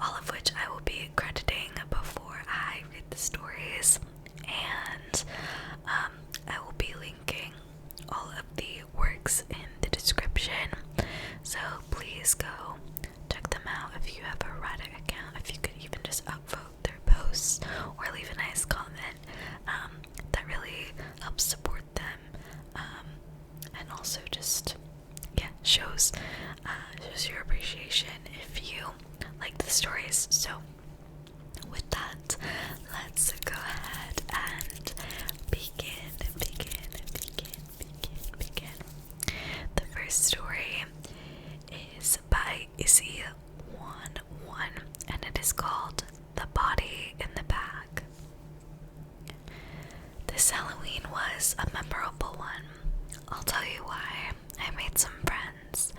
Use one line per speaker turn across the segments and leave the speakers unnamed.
all of which I will be crediting before I read the stories, and I will be linking all of the works in the description, so please go check them out if you have a Reddit account. If you could even just upvote their posts or leave a nice comment, that really helps support them, and also just shows your appreciation if you like the stories. So with that, let's go ahead and begin. The first story is by Izzy11, and it is called The Body in the Bag. This Halloween was a memorable one. I'll tell you why. I made some friends.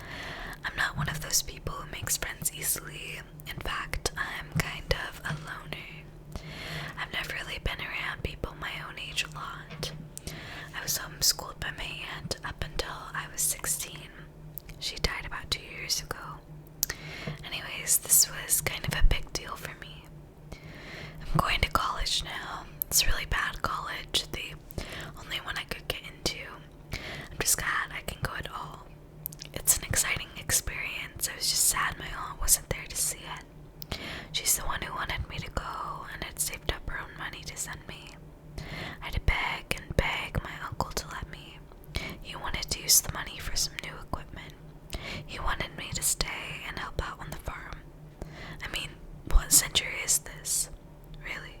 I'm not one of those people who makes friends easily. In fact, I'm kind of a loner. I've never really been around people my own age a lot. I was homeschooled by my aunt up until I was 16. She died about 2 years ago. Anyways, this was kind of a big deal for me. I'm going to college now. It's really bad college, the only one I could get into. I'm just glad I can go at all. It's an exciting experience. I was just sad my aunt wasn't there to see it. She's the one who wanted me to go and had saved up her own money to send me. I had to beg and beg my uncle to let me. He wanted to use the money for some new equipment. He wanted me to stay and help out on the farm. I mean, what century is this? Really?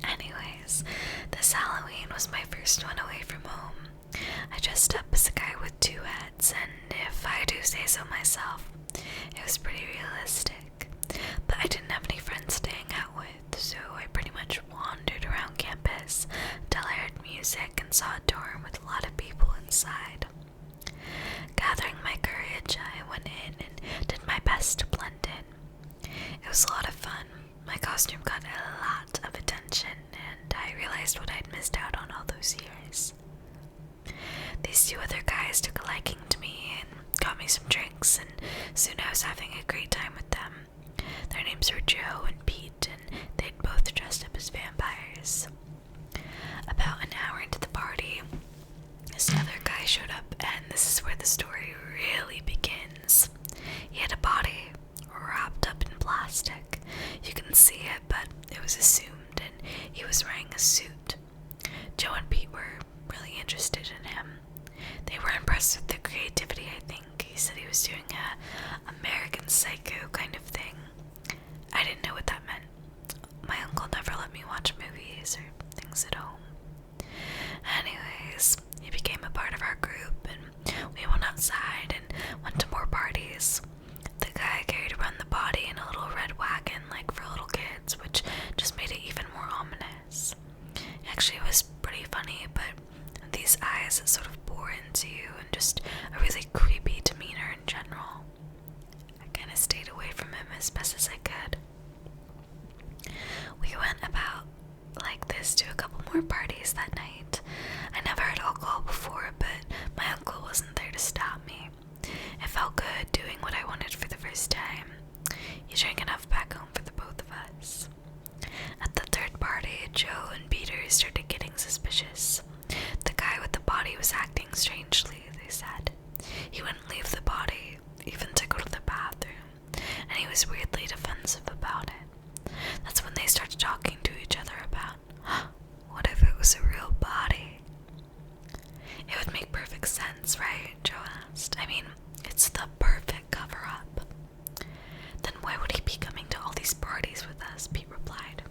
Anyways, this Halloween was my first one away from home. I dressed up as a guy with two heads, and if I do say so myself, it was pretty realistic. But I didn't have any friends to hang out with, so I pretty much wandered around campus until I heard music and saw a dorm with a lot of people inside. Gathering my courage, I went in and did my best to blend in. It was a lot of fun. My costume got a lot of attention, and I realized what I'd missed out on all those years. These two other guys took a liking to me and got me some drinks, and soon I was having a great time with them. Their names were Joe and Pete, and they'd both dressed up as vampires. About an hour into the party, this other guy showed up, and this is where the story really begins. He had a body wrapped up in plastic. You can see it, but it was assumed, and he was wearing a suit. Joe and Pete were really interested in him. They were impressed with the creativity, I think. He said he was doing a American Psycho kind of thing. I didn't know what that meant. My uncle never let me watch movies or things at home. Anyways, he became a part of our group, and we went outside and went to more parties. The guy carried around the body in a little red wagon like for little kids, which just made it even more ominous. Actually, it was pretty funny, but these eyes sort of bore into you, and just a really creepy demeanor in general. I kind of stayed away from him as best as I could. We went about like this to a couple more parties that night. I never had alcohol before, but my uncle wasn't there to stop me. It felt good doing what I wanted for the first time. He drank enough back home for the both of us. At the third party, Joe and Peter started getting suspicious. The guy with the body was acting strangely, they said. He wouldn't leave the body, even to go to the bathroom, and he was weirdly defensive about it. That's when they started talking to each other about, what if it was a real body? It would make perfect sense, right? Joe asked. I mean, it's the perfect cover-up. Then why would he be coming to all these parties with us? Pete replied.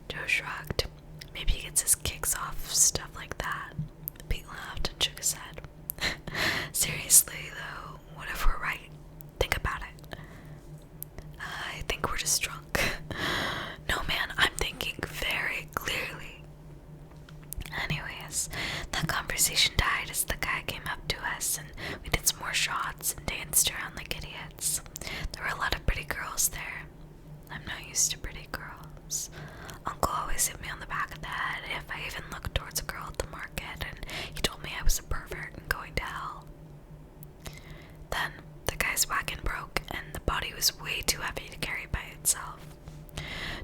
Joe shrugged. Maybe he gets his kicks off stuff like that. Pete laughed and shook his head. Seriously, though, what if we're right? Think about it. I think we're just drunk. No, man, I'm thinking very clearly. Anyways, that conversation died as the guy came up to us, and we did some more shots and danced around like idiots. There were a lot of pretty girls there. I'm not used to pretty girls. Uncle always hit me on the back of the head if I even looked towards a girl at the market, and he told me I was a pervert and going to hell. Then the guy's wagon broke, and the body body was way too heavy to carry by itself.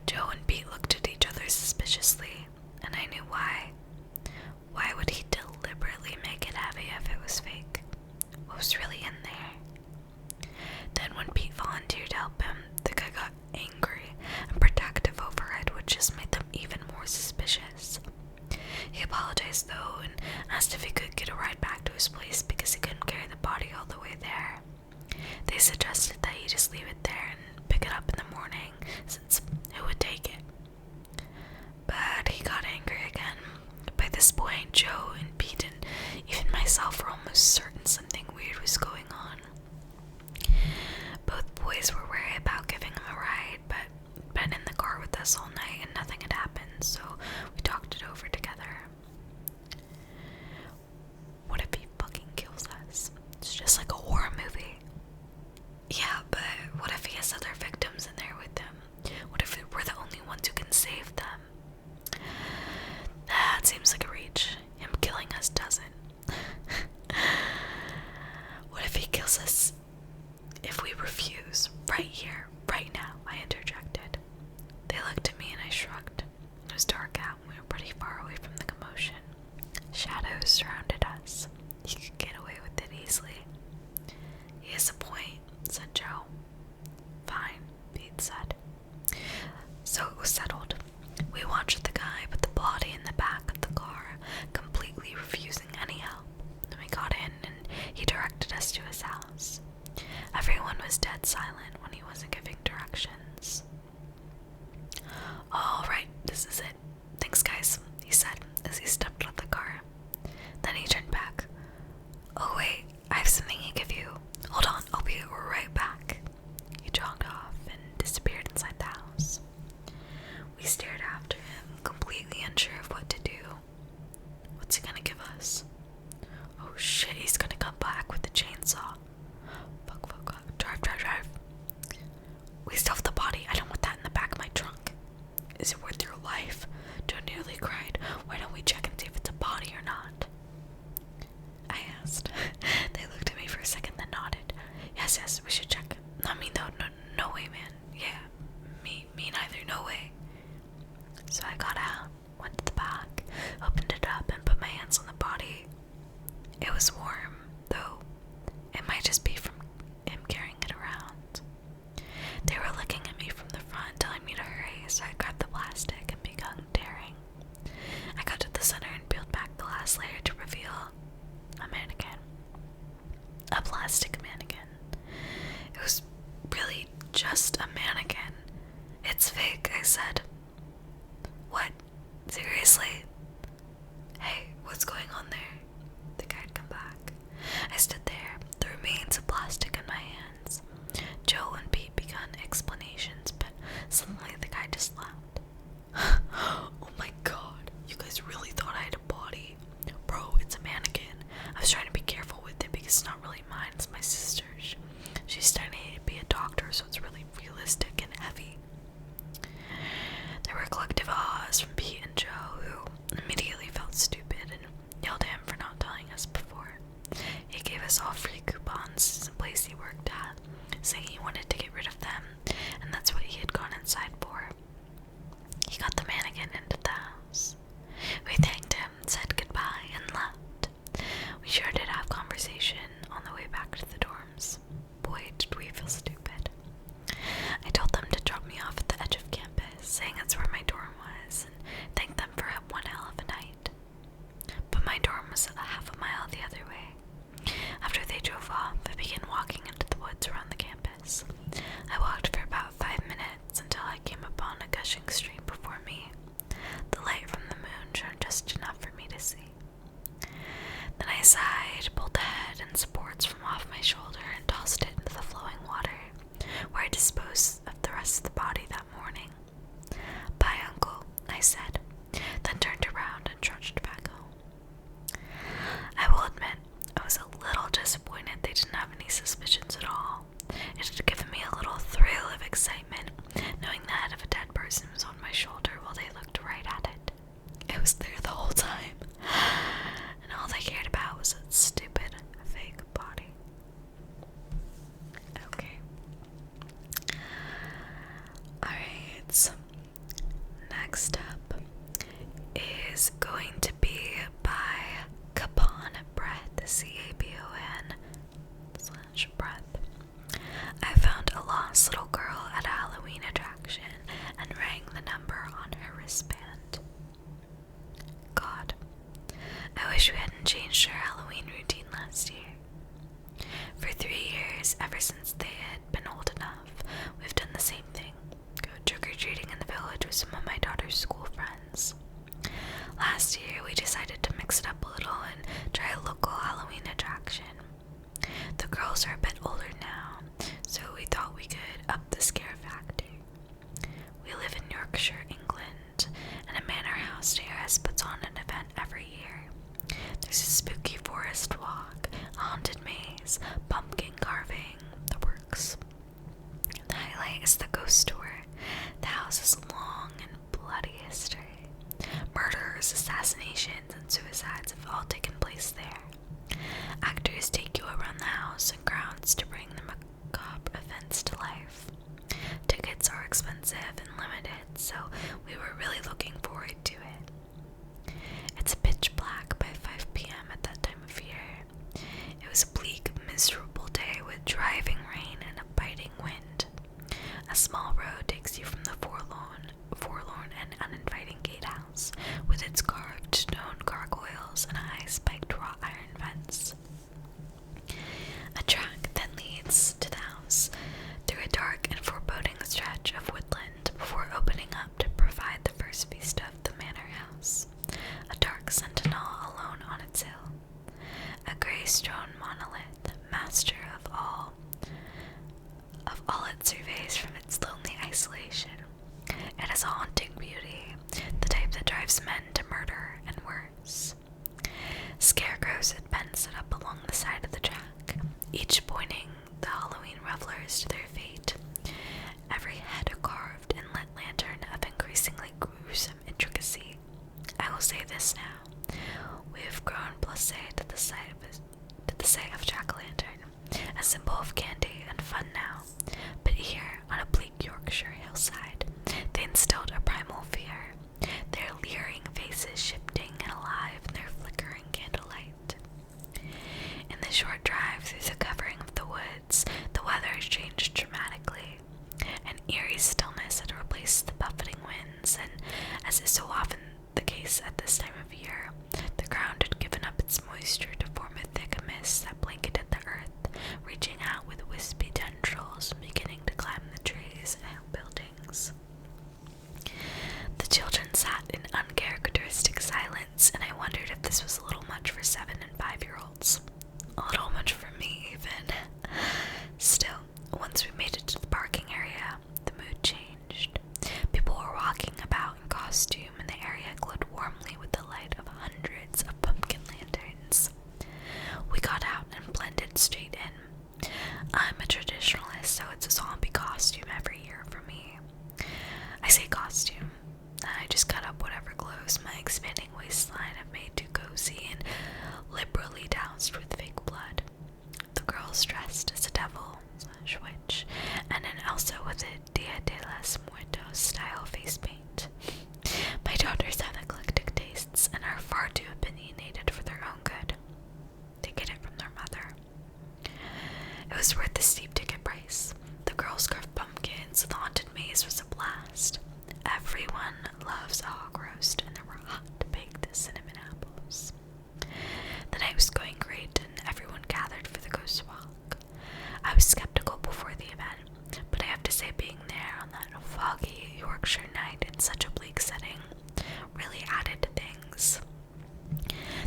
Joe and Pete looked at each other suspiciously, and I knew why. Why would he deliberately make it heavy if it was fake? What was really in there? Then when Pete volunteered to help him, the guy got angry and protective over it, which just made them even more suspicious. He apologized though and asked if he could get a ride back to his place because he couldn't carry the body all the way there. They suggested that he just leave it there and pick it up in the morning since it would take it. But he got angry again. By this point, Joe and Pete and even myself were almost certain something weird was going on. Both boys were wary about giving him a ride, but been in the car with us all night and nothing had happened, so we talked it over together. What if he fucking kills us? It's just like a horror movie. Yeah, but what if he has other victims in there with him? What if we're the only ones who can save them? That seems like a reach. Him killing us doesn't. What if he kills us if we refuse? Right here, right now, I interjected. They looked at me and I shrugged. It was dark out and we were pretty far away from the commotion. Shadows surrounded us. You could get away with it easily. He has a point, said Joe. Fine, Pete said. So it was settled. We watched the guy put the body in the back of the car, completely refusing any help. Then we got in and he directed us to his house. Everyone was dead silent when he wasn't giving directions. Alright, this is it. Thanks guys, he said as he stepped out of the car. Then he turned back. Oh wait, I have something to give you. Hold on, I'll be right back. He jogged off and disappeared inside the house. We stared after him, completely unsure of what to do. What's he gonna give us? Oh shit, he's gonna come back with the chainsaw. Fuck, fuck, fuck. Drive. We still have the body. I don't want that in the back of my trunk. Is it worth your life? Joe nearly cried. Why don't we check and see if it's a body or not? I asked. They looked at me for a second, then nodded. Yes, we should check. Not me though. No way, man. Yeah, me neither. No way. So I got out, went to the back, opened it up, and put my hands on the body. It was warm, though. It might just be from him carrying it around. They were looking at me from the front, telling me to hurry, so I grabbed the plastic and began tearing. I got to the center and peeled back the last layer to reveal a mannequin. A plastic mannequin. It was really just a mannequin. It's fake, I said. What? Seriously? Hey, what's going on there? The guy had come back. I stood there, the remains of plastic in my hands. Joe and Pete began explanations, but suddenly the guy just laughed. Oh my god, you guys really thought I had a body? Bro, it's a mannequin. I was trying to be careful with it because it's not really mine, it's my sister's. She's studying to be a doctor, so it's really realistic and heavy. There were collective ahs from Pete and Joe, who immediately felt stupid and yelled at him for not telling us before. He gave us all free coupons to the place he worked at, saying he wanted to get rid of them, and that's what he had gone inside for. He got the mannequin into the house. We thanked him, said goodbye, and left. We sure did have conversation on the way back to the dorms. Boy, did we feel stupid. I told them to drop me off at the edge of campus, saying that's where my dorm was, and thanked them for one hell of a night. But my dorm was a half a mile the other way. After they drove off, I began walking into the woods around the campus. I walked for about 5 minutes until I came upon a gushing stream before me. The light from the moon shone just enough for me to see. Then I sighed, pulled the head and supports from off my shoulder and tossed it into the flowing water, where I disposed of the rest of the body that morning. Bye, Uncle, I said, then turned around and trudged back home. I will admit, I was a little disappointed they didn't have any suspicions at all. It had given me a little thrill of excitement, knowing the head of a dead person was on my shoulder while they looked right at it. It was there the whole time, and all they cared about was that stupid, fake body. Okay. next up is going to be by Capon-breath, Capon/breath. I found a lost little girl at a Halloween attraction and rang the number on her wristband. God, I wish we hadn't changed our Halloween routine last year. For 3 years, ever since they had been old enough, we've done the same thing. Go trick-or-treating in the village with some of my daughter's school friends. Last year, we decided to mix it up a little and try a local Halloween attraction. The girls are a bit older now, so we thought we could up the scare factor. We live in Yorkshire, England, and a manor house near us puts on an event every year. There's a spooky forest walk, a haunted maze, pumpkin carving, the works. The highlight is the ghost tour. The house has a long and bloody history. Murders, assassinations, and suicides have all taken place there. Actors take you around the house and grounds to bring the macabre events to life. Tickets are expensive and limited, so we were really looking forward to it. It's pitch black by 5 p.m. at that time of year. It was a bleak, miserable day with driving rain and a biting wind. A small road takes you from the forlorn and uninviting gatehouse, with its carved stone gargoyles and high spiked wrought iron fence. A track then leads to the house through a dark and foreboding stretch of woodland before opening up to provide the first feast of the manor house, a dark sentinel alone on its hill, a gray stone monolith, master of all it surveys from its lonely isolation. It has a haunting beauty, the type that drives men to murder and worse. Scarecrows had been set up along the side of the track, each pointing the Halloween revelers to their fate. Every head carved in lit lantern of increasingly gruesome intricacy. I will say this now: we have grown blasé to the sight of jack-o'-lantern, a symbol of candy and fun now. But here, on a bleak Yorkshire hillside, they instilled a primal fear, their leering faces shifting and alive in their flickering candlelight. In the short drive through the covering of the woods, the weather changed dramatically. An eerie stillness had replaced the buffeting winds, and, as is so often the case at this time of year, the ground had given up its moisture to form a thick mist that blanketed the earth, reaching out with wispy tendrils and beginning to climb the trees and outbuildings. The children sat in uncharacteristic silence, and I wondered if this was a little much for 7 and 5-year-olds. A little much for me, even. Still, once we made it to the parking area, the mood changed. People were walking about in costume, and the area glowed warmly with the light of hundreds of pumpkin lanterns. We got out and blended straight in. I'm a traditionalist, so it's a zombie costume every year for me. I say costume. I just cut up whatever clothes my expanding waistline have made too cozy and liberally doused with fake blood. The girls dressed as a devil/witch, and an Elsa with a Dia de los Muertos style face paint. My daughters have eclectic tastes and are far too opinionated for their own good. They get it from their mother. It was worth the steep ticket price. The girls carved pumpkins, the haunted maze was a blast. Everyone loves a hog roast, and there were hot-baked cinnamon apples. The night was going great, and everyone gathered for the ghost walk. I was skeptical before the event, but I have to say being there on that foggy Yorkshire night in such a bleak setting really added to things.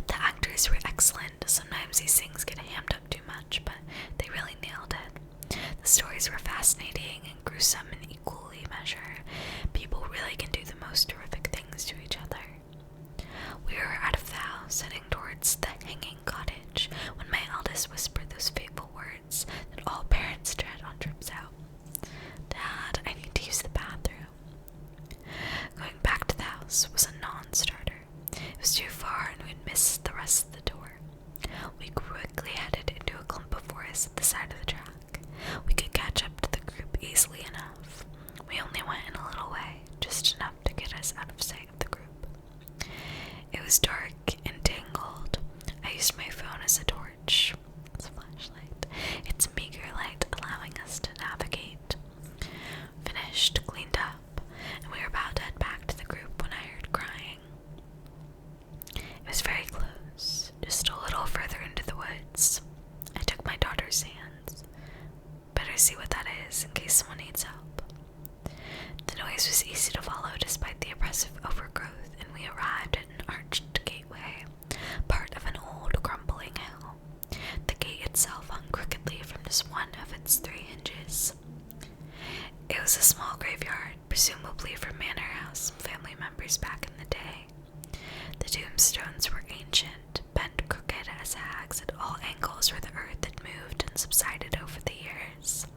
The actors were excellent. Sometimes these things get hammed up too much, but they really nailed it. The stories were fascinating and gruesome in equally measure. People really can do the most horrific things to each other. We were out of the house, heading towards the hanging cottage, when my eldest whispered those fateful words that all parents dread on trips out. Dad, I need to use the bathroom. Going back to the house was a non-starter. It was too far, and we'd missed the rest of the tour. We quickly headed into a clump of forest at the side of the track. We could catch up to the group easily enough. We only went in a little way, just enough to get us out of its 3 hinges. It was a small graveyard, presumably for manor house family members back in the day. The tombstones were ancient, bent crooked as hags at all angles where the earth had moved and subsided over the years.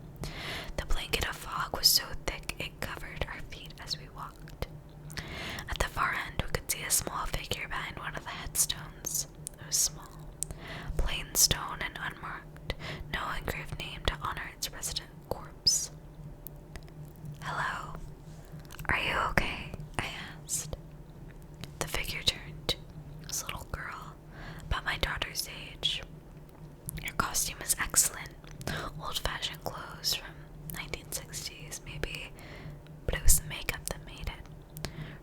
The blanket of fog was so thick it covered our feet as we walked. At the far end, we could see a small figure behind one of the headstones. It was small, plain stone and unmarked, no engraved name to honor its resident corpse. "Hello, are you okay?" I asked. The figure turned. It was a little girl, about my daughter's age. Her costume was excellent, old-fashioned clothes from 1960s maybe, but it was the makeup that made it.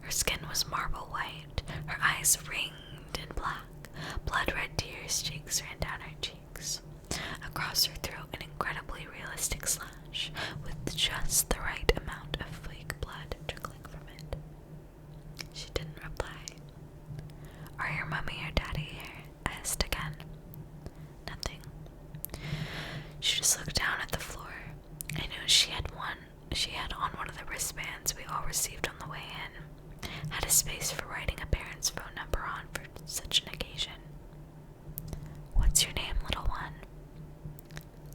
Her skin was marble white, her eyes ringed and black, blood-red tears cheeks ran down her cheeks. Across her throat, an incredibly realistic slash, with just the right amount of fake blood trickling from it. She didn't reply. "Are your mommy or daddy here?" I asked again. Nothing. She just looked down at the floor. I knew she had on one of the wristbands we all received on the way in. Had a space for writing a parent's phone number on for such an occasion. "What's your name, little one?"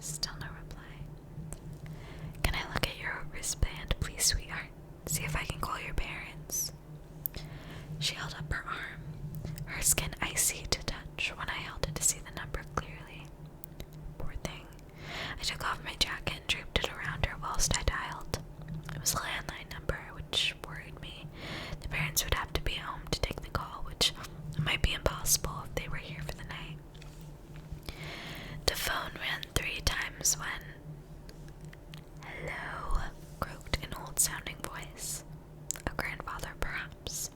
Still no reply. "Can I look at your wristband, please, sweetheart? See if I can call your parents." She held up her arm, her skin icy to touch when I held it to see the number clearly. Poor thing. I took off my jacket and draped it around her whilst I dialed. It was a landline number, which worried me. The parents would have to be home to take the call, which might be impossible if they were here for the night. The phone rang 3 times when "Hello," croaked an old-sounding voice. A grandfather, perhaps.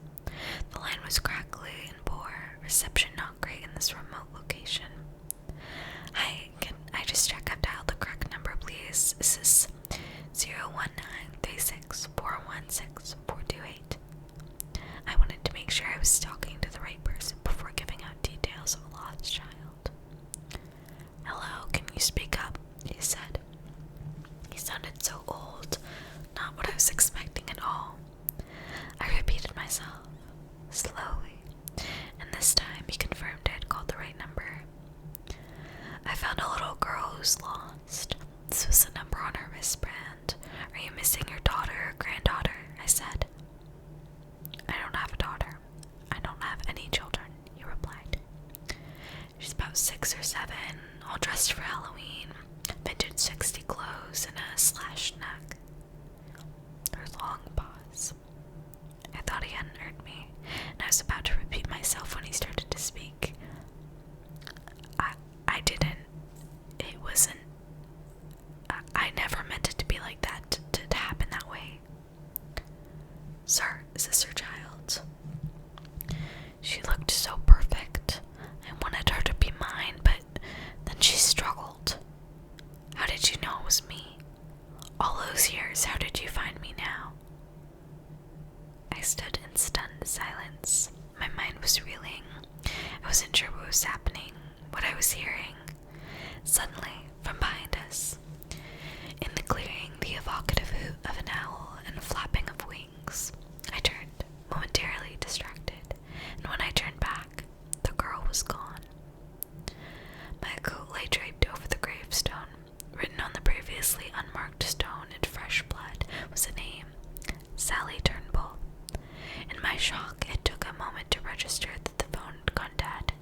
The line was crackly and poor, reception not great in this remote location. "Hi, can I just check I've dialed the correct number, please? Is this 01936416428? I wanted to make sure I was talking to the right person before giving out details of a lost child." "Hello, can you speak up?" he said. He sounded so old, not what I was expecting at all. I repeated myself, slowly, and this time he confirmed I had called the right number. "I found a little girl who's lost. This was the number on her wristband. Are you missing your daughter or granddaughter?" I said. "I don't have a daughter. I don't have any children," he replied. "She's about 6 or 7, all dressed for Halloween, vintage 60 clothes and a slashed neck." There was a long pause. I thought he hadn't heard me, and I was about to repeat myself when he started to speak. I didn't. It wasn't. I never meant it to be like that, to happen that way." "Sir, is this your child?" She looked so perfect. I wanted her to be mine, but then she struggled. "How did you know it was me? All those years, how did you find me now?" I stood in stunned silence. My mind was reeling. I wasn't sure what was happening, what I was hearing. Suddenly, from behind us, in the clearing, the evocative hoot of an owl and a flapping of wings. I turned, momentarily distracted, and when I turned back, the girl was gone. My coat lay draped over the gravestone. Written on the previously unmarked stone in fresh blood was a name, Sally Turnbull. In my shock, it took a moment to register that the phone had gone dead.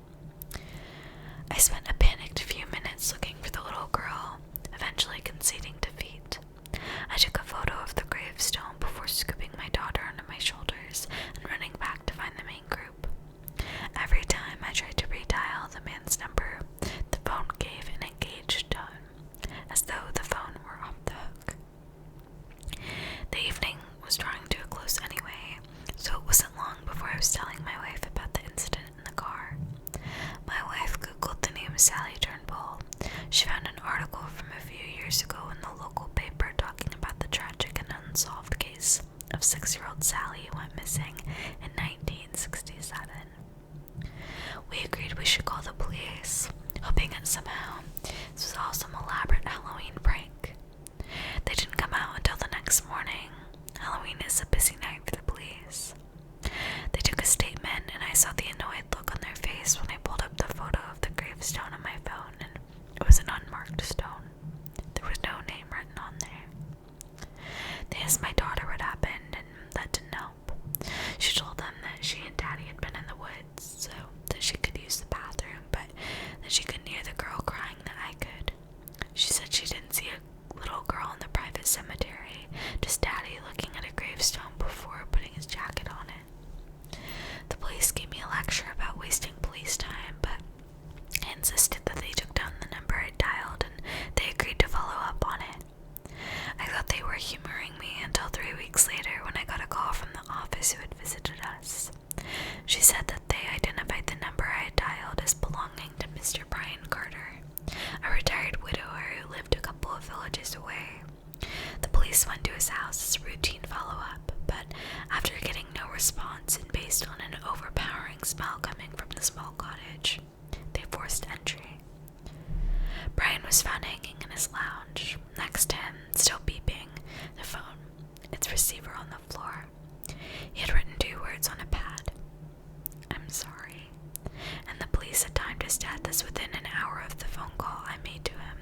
I spent a panicked few minutes looking for the little girl, eventually conceding defeat. I took a photo of the gravestone before scooping my daughter onto my shoulders and running back to find the main group. Every time I tried to redial the man's number, the phone gave an engaged tone, as though the phone were off the hook. The evening was drawing to a close anyway, so it wasn't long before I was telling my wife about the incident in the car. My wife googled the name Sally Turnbull. She found an article from a few years ago in the local paper talking about the tragic and unsolved case of 6-year-old Sally who went missing in 1967. We agreed we should call the police, hoping that somehow this was all some elaborate Halloween prank. exact stone. There was no name written on there. They asked my daughter what happened, and that didn't help. She told them that she and Daddy had been in the woods, so that she could use the bathroom, but that she couldn't hear the girl crying that I could. She said she didn't see a little girl in the private cemetery, just Daddy looking at a gravestone before putting his jacket on it. The police gave me a lecture about wasting police time, but I insisted that they took down the number I dialed and they agreed to follow up on it. I thought they were humoring me until 3 weeks later when I got a call from the office who had visited us. She said that they identified the number I had dialed as belonging to Mr. Brian Carter, a retired widower who lived a couple of villages away. The police went to his house as a routine follow-up, but after getting no response and based on an overpowering smell coming from the small cottage, they forced entry. Brian was found hanging in his lounge, next to him, still beeping, the phone, its receiver on the floor. He had written 2 words on a pad. "I'm sorry." And the police had timed his death as within an hour of the phone call I made to him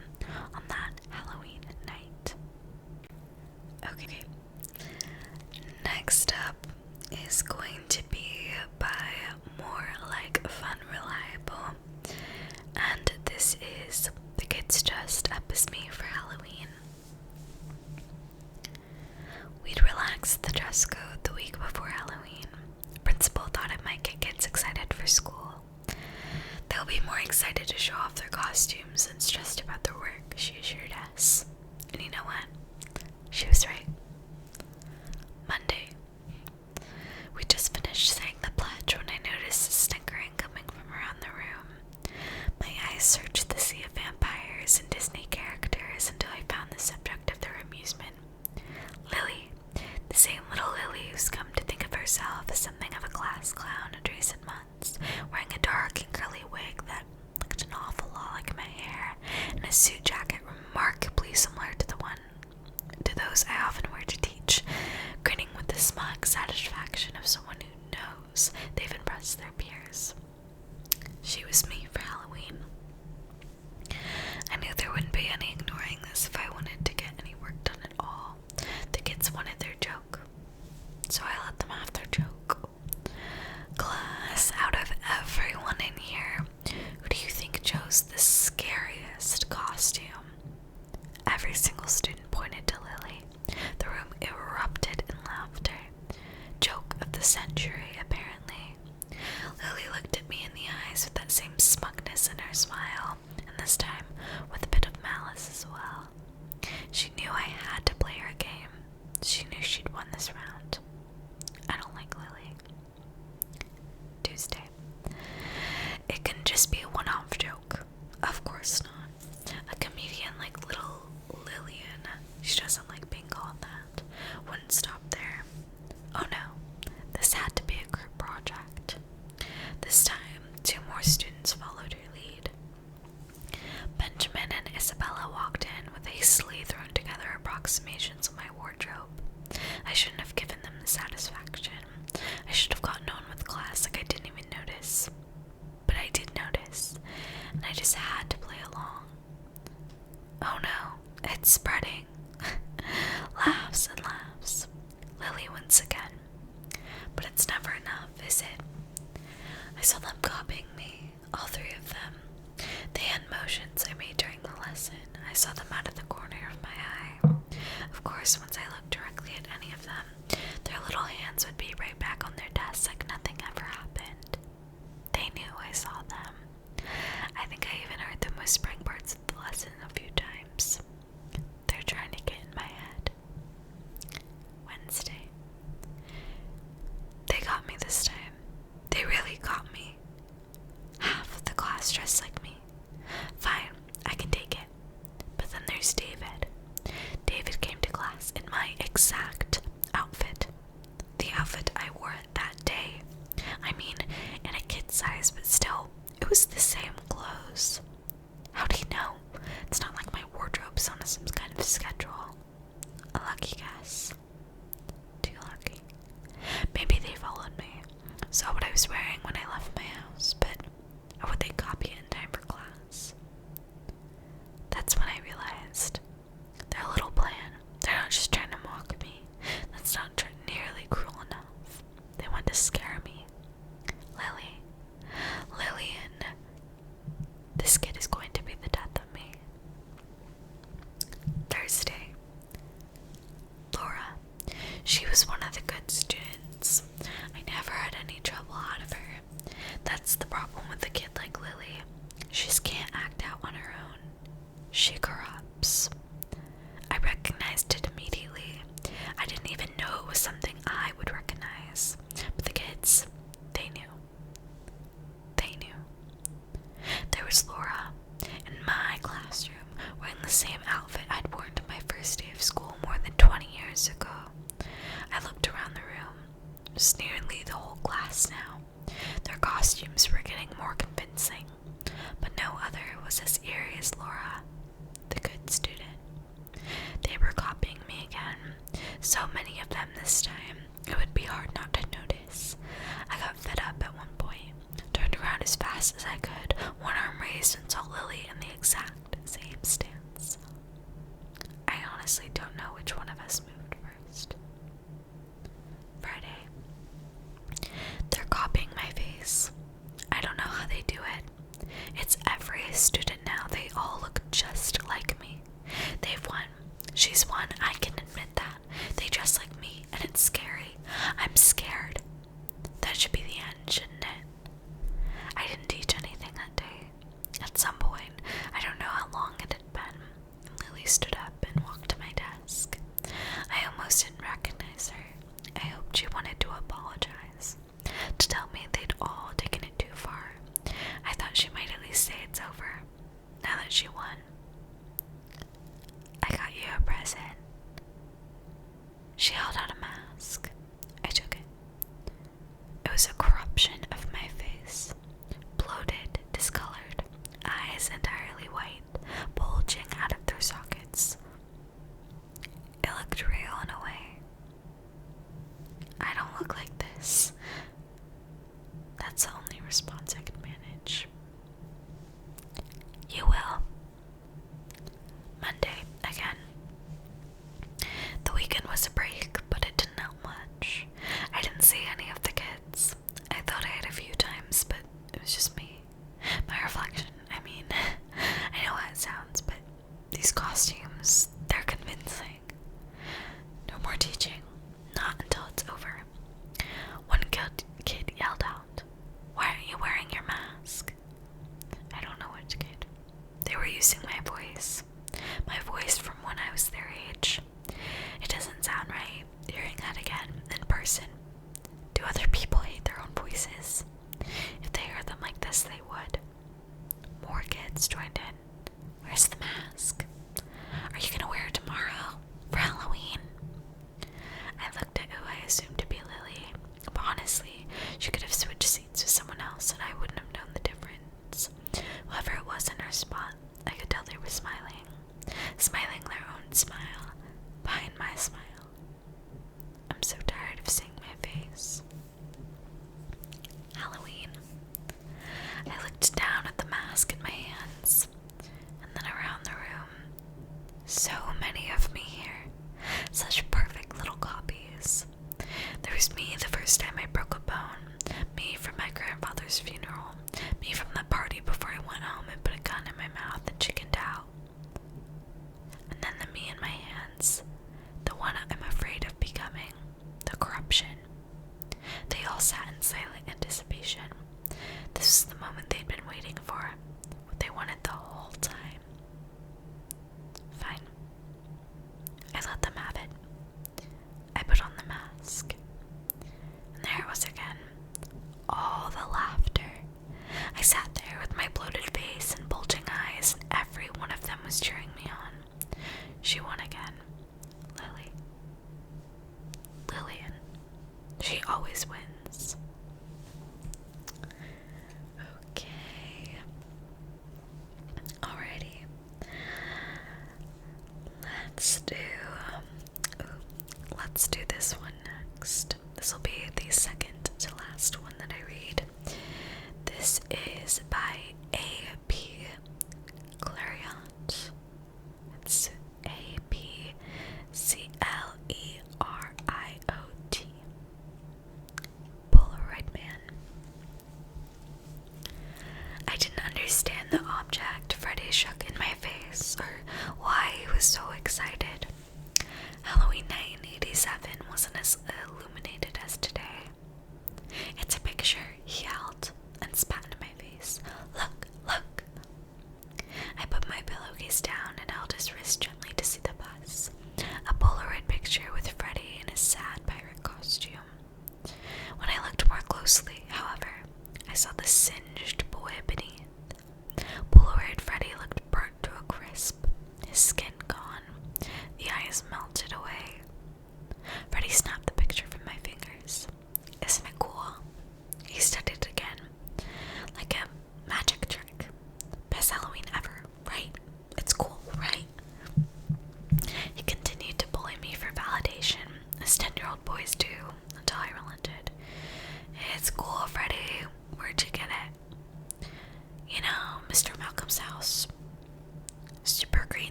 on that Halloween night. Okay. Next up is going to be by MoreLikeFunreliable. And this is The Kids Dressed Up as Me for Halloween. We'd relaxed the dress code the week before Halloween. Principal thought it might get kids excited for school. They'll be more excited to show off their costumes than stressed about their work, she assured us. And you know what? She was right. Monday. We just finished saying the pledge when I noticed a snickering coming from around the room. My eyes searched the sea of vampires and Disney characters until I found the subject of their amusement. Lily, the same little Lily who's come to think of herself as something of a class clown in recent months, wearing a dark and curly wig that looked an awful lot like my hair, and a suit jacket remarkably similar to those I often wear to teach, grinning with the smug satisfaction of someone who knows they've impressed their peers. She was me for Halloween. I knew there wouldn't be any ignoring this if I wanted to get any work done at all. The kids wanted their joke, so I let them have their joke. Class, out of everyone in here, who do you think chose the scariest costume? Every single student pointed to Lily. The room erupted in laughter. Joke of the century, apparently. Lily looked at me in the eyes with that same smugness in her smile, and this time with a bit of malice as well. She knew I had to play her game. She knew she'd won this round. I don't like Lily. Tuesday. It can just be a one-off joke. Of course not. A comedian like little Lillian, she doesn't like being called that, wouldn't stop there. Oh no, this had to be a group project. This time, 2 more students followed her lead. Benjamin and Isabella walked in with hastily thrown together approximations of my wardrobe. I shouldn't have given them the satisfaction. I should have gotten on with class like I didn't even notice. But I did notice, and I just had to play along. Oh no, it's spreading. Laughs and laughs. Lily once again. But it's never enough, is it? I saw them copying me, all 3 of them. The hand motions I made during the lesson, I saw them out of the corner of my eye. Of course, once I looked directly at any of them, their little hands would be right back on their desks like nothing ever happened. They knew I saw them. I think I even heard them whispering parts of the lesson a few times. They're trying to get in my head. Wednesday. They got me this time. They really got me. Half of the class dressed like me. Fine, I can take it. But then there's David. David came to class in my exact outfit. The outfit I wore that day. I mean, in a kid size, but still, it was the same clothes. How'd he know? It's not like my wardrobe's on some kind of schedule. A lucky guess. Too lucky. Maybe they followed me, saw what I was wearing when I left my house, but would they copy it in time for class? That's when she corrupts. I recognized it immediately. I didn't even know it was something I would recognize. But the kids, they knew. They knew. There was Laura in my classroom wearing the same outfit I'd worn to my first day of school more than 20 years ago. I looked around the room. It was nearly the whole class now. Their costumes were getting more convincing, but no other was as eerie as Laura, the good student. They were copying me again, so many of them this time, it would be hard not to notice. I got fed up at one point, turned around as fast as I could, one arm raised and saw Lily in the exact same stance. I honestly don't know which one of us moved first. Friday. They're copying my face. I don't know how they do it. It's every student now. They all look just like me. They've won. She's won. I can admit that. They dress like me, and it's scary. I'm scared. That should be the end, shouldn't it? I didn't teach anything that day. At some point, I don't know how long it had been, Lily stood up and walked to my desk. I almost didn't recognize her. I hoped she wanted to apologize, to tell me they'd all taken it too far. I thought she might at least say it's over, now that she won. I got you a present. She held out a mask. I took it. It was a corruption of my face. Bloated, discolored, eyes entirely white, bulging out of their sockets. It looked real in a way. I don't look like this. That's the only response I could manage. You will. Monday, again. The weekend was a break, but it didn't help much. I didn't see any of the kids. I thought I had a few times, but it was just me. My reflection, I mean, I know how it sounds, but these costumes, they're convincing. No more teaching. Not until it's over. One kid yelled out, "Why aren't you wearing your mask?" I don't know which kid. They were using my voice. My voice from when I was their age. It doesn't sound right, hearing that again in person. Do other people hate their own voices? If they heard them like this, they would. More kids joined in. Where's the mask? Are you gonna wear it tomorrow? For Halloween? I looked at who I assumed to be Lily, but honestly, she could have switched seats with someone else and I wouldn't have known the difference. Whoever it was in her spot, I could tell they were smiling. Smiling their own smile, behind my smile. I'm so tired of seeing my face. Halloween. I looked down at the mask in my hands, and then around the room. So many of me here. Such perfect little copies. There was me the first time I broke a bone, me from my grandfather's funeral, me from that party before I went home and put a gun in my mouth and chickened out. And then the me in my hands, the one I'm afraid of becoming, the corruption. They all sat in silent anticipation. This was the moment they'd been waiting for, what they wanted the whole time. Fine. I let them have it. I put on the mask. And there it was again. All the laughter. I sat there with my bloated face and bulging eyes, and every one of them was cheering me on. She won again. Lily. Lillian. She always wins. Okay. Alrighty. Let's do this one next. This will be the second to last one that I read. This is by APCleriot. It's APCleriot. Polaroid Man. I didn't understand the object Freddy shook in my face, or why he was so excited. Halloween night in '87 wasn't as illuminating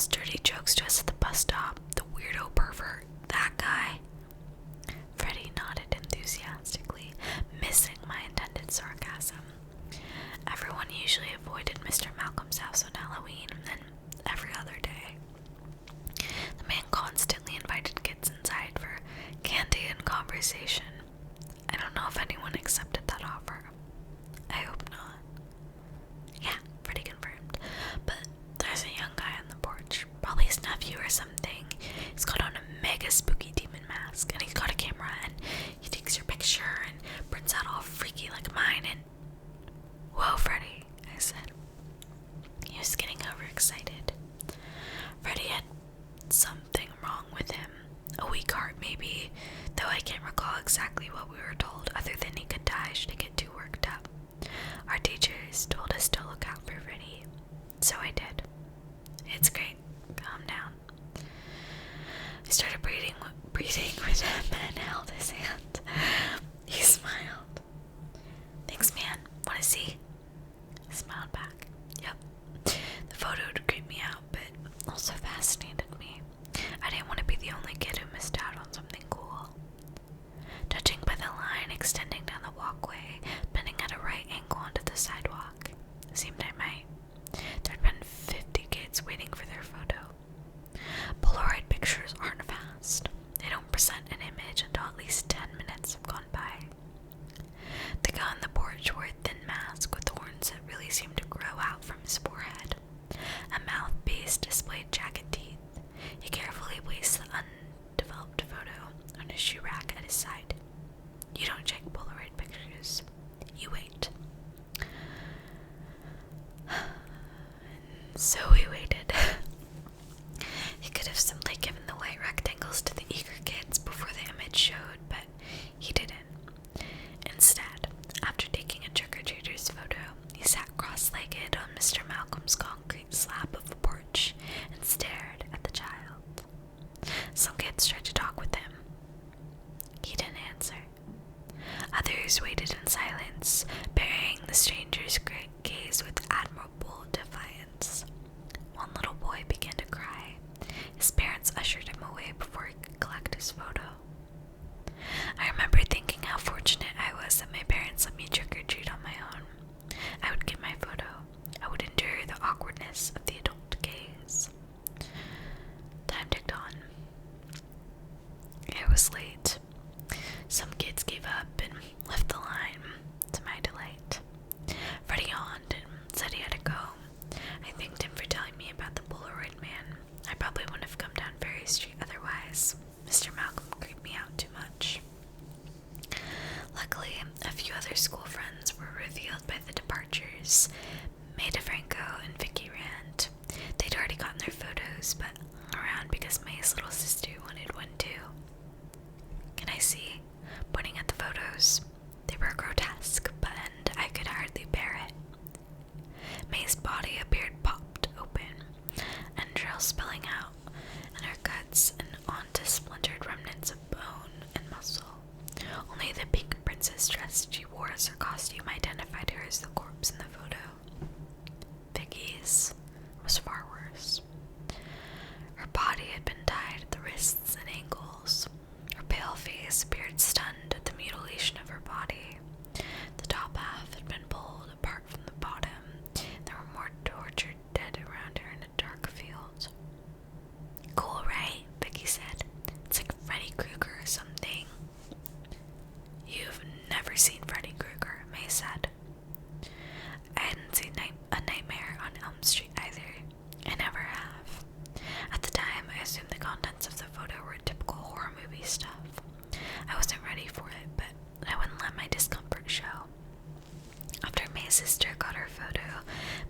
tells dirty jokes to us at the bus stop. The weirdo pervert. That guy. Freddie nodded enthusiastically, missing my intended sarcasm. Everyone usually avoided Mr. Malcolm's house on Halloween and every other day. The man constantly invited kids inside for candy and conversation. I don't know if anyone accepted that offer. I hope not. Yeah, Freddie confirmed. But there's a young guy on the porch, probably his nephew or something. He's got on a mega spooky demon mask, and he's got a camera, and he takes your picture and prints out all freaky like mine, and... Whoa, Freddie, I said. He was getting overexcited. Freddie had something wrong with him. A weak heart, maybe, though I can't recall exactly what we were told, other than he could die should he get too worked up. Our teachers told us to look out for Freddie, so I did. It's great. Calm down. I started breathing with him and held his hand. He smiled. Thanks, man. Wanna see? I smiled back. Yep. The photo would creep me out, but also fascinated me. I didn't want to be the only kid who missed out on something cool. Judging by the line extending down the walkway, bending at a right angle onto the sidewalk, it seemed I might. There'd been 50 kids waiting for their photo. Polaroid pictures aren't fast. They don't present an image until at least 10 minutes have gone by. The guy on the porch wore a thin mask with horns that really seemed to grow out from his forehead. A mouthpiece displayed jagged teeth. He carefully placed the undeveloped photo on a shoe rack at his side. You don't check Polaroid pictures. You wait. So we waited. He could have simply given the white rectangles to the eager kids before the image showed, but he didn't. Instead, after taking a trick-or-treater's photo, he sat cross-legged on Mr. Malcolm's concrete slab of a porch and stared at the child. Some kids tried to talk with him. He didn't answer. Others waited in silence, burying the stranger's great gaze with admirable defiance. One little boy began to cry. His parents ushered him away before he could collect his photo. I remember thinking how fortunate I was that my parents let me trick-or-treat on my own. I would get my photo. I would endure the awkwardness of the adult gaze. Time ticked on. It was late. Some kids gave up and left the line, to my delight. Freddie yawned and said he had to go. I thanked him for telling me about the Polaroid Man. I probably wouldn't have come down Ferry Street otherwise. Mr. Malcolm creeped me out too much. Luckily, a few other school friends were revealed by the departures. May DeFranco and Vicky Rand. They'd already gotten their photos, but hung around because May's little sister wanted one too. Can I see? Pointing at the photos. They were grotesque, but I could hardly bear it. May's body appeared popped open, entrails spilling out, and her guts and onto splintered remnants of bone and muscle. Only the pink princess dress she wore as her costume identified her as the corpse in the photo. Vicky's was far worse. Her body had been tied at the wrists and ankles. Her pale face appeared stunned at the mutilation of her body. The top half had been pulled apart from the bottom. There were more tortured dead around her in a dark field. Cool, right? Vicky said. It's like Freddy Krueger or something. You've never seen Freddy Krueger, May said. I hadn't seen A Nightmare on Elm Street either. I never have. At the time, I assumed the contents of the photo were typical horror movie stuff. I wasn't ready for it, but I wouldn't let my discomfort show. After May's sister got her photo,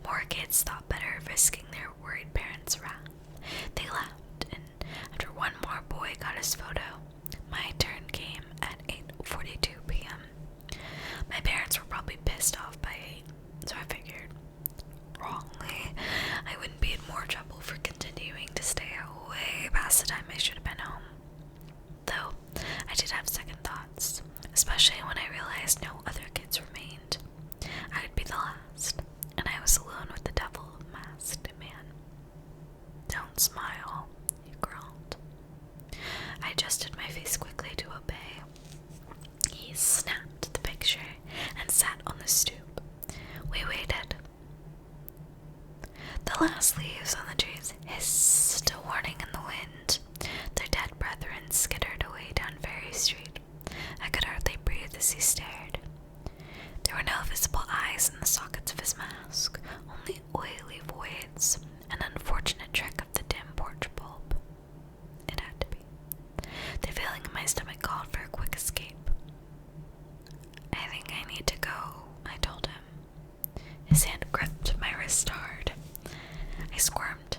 more kids thought better of risking their worried parents' wrath. They left, and after one more boy got his photo, my turn came at 8:42 p.m. My parents were probably pissed off by 8, so I figured, wrongly, I wouldn't be in more trouble for continuing to stay out way past the time I should have been home. Though, I did have second thoughts, especially when I realized no other kids remained. I would be the last, and I was alone with the devil masked man. Don't Loose leaves on the trees hissed a warning in the wind. Their dead brethren skittered away down Ferry Street. I could hardly breathe as he stared. There were no visible eyes in the sockets of his mask, only oily voids, an unfortunate trick of the dim porch bulb. It had to be. The feeling in my stomach called for a quick escape. I think I need to go, I told him. His hand gripped my wrist hard. I squirmed.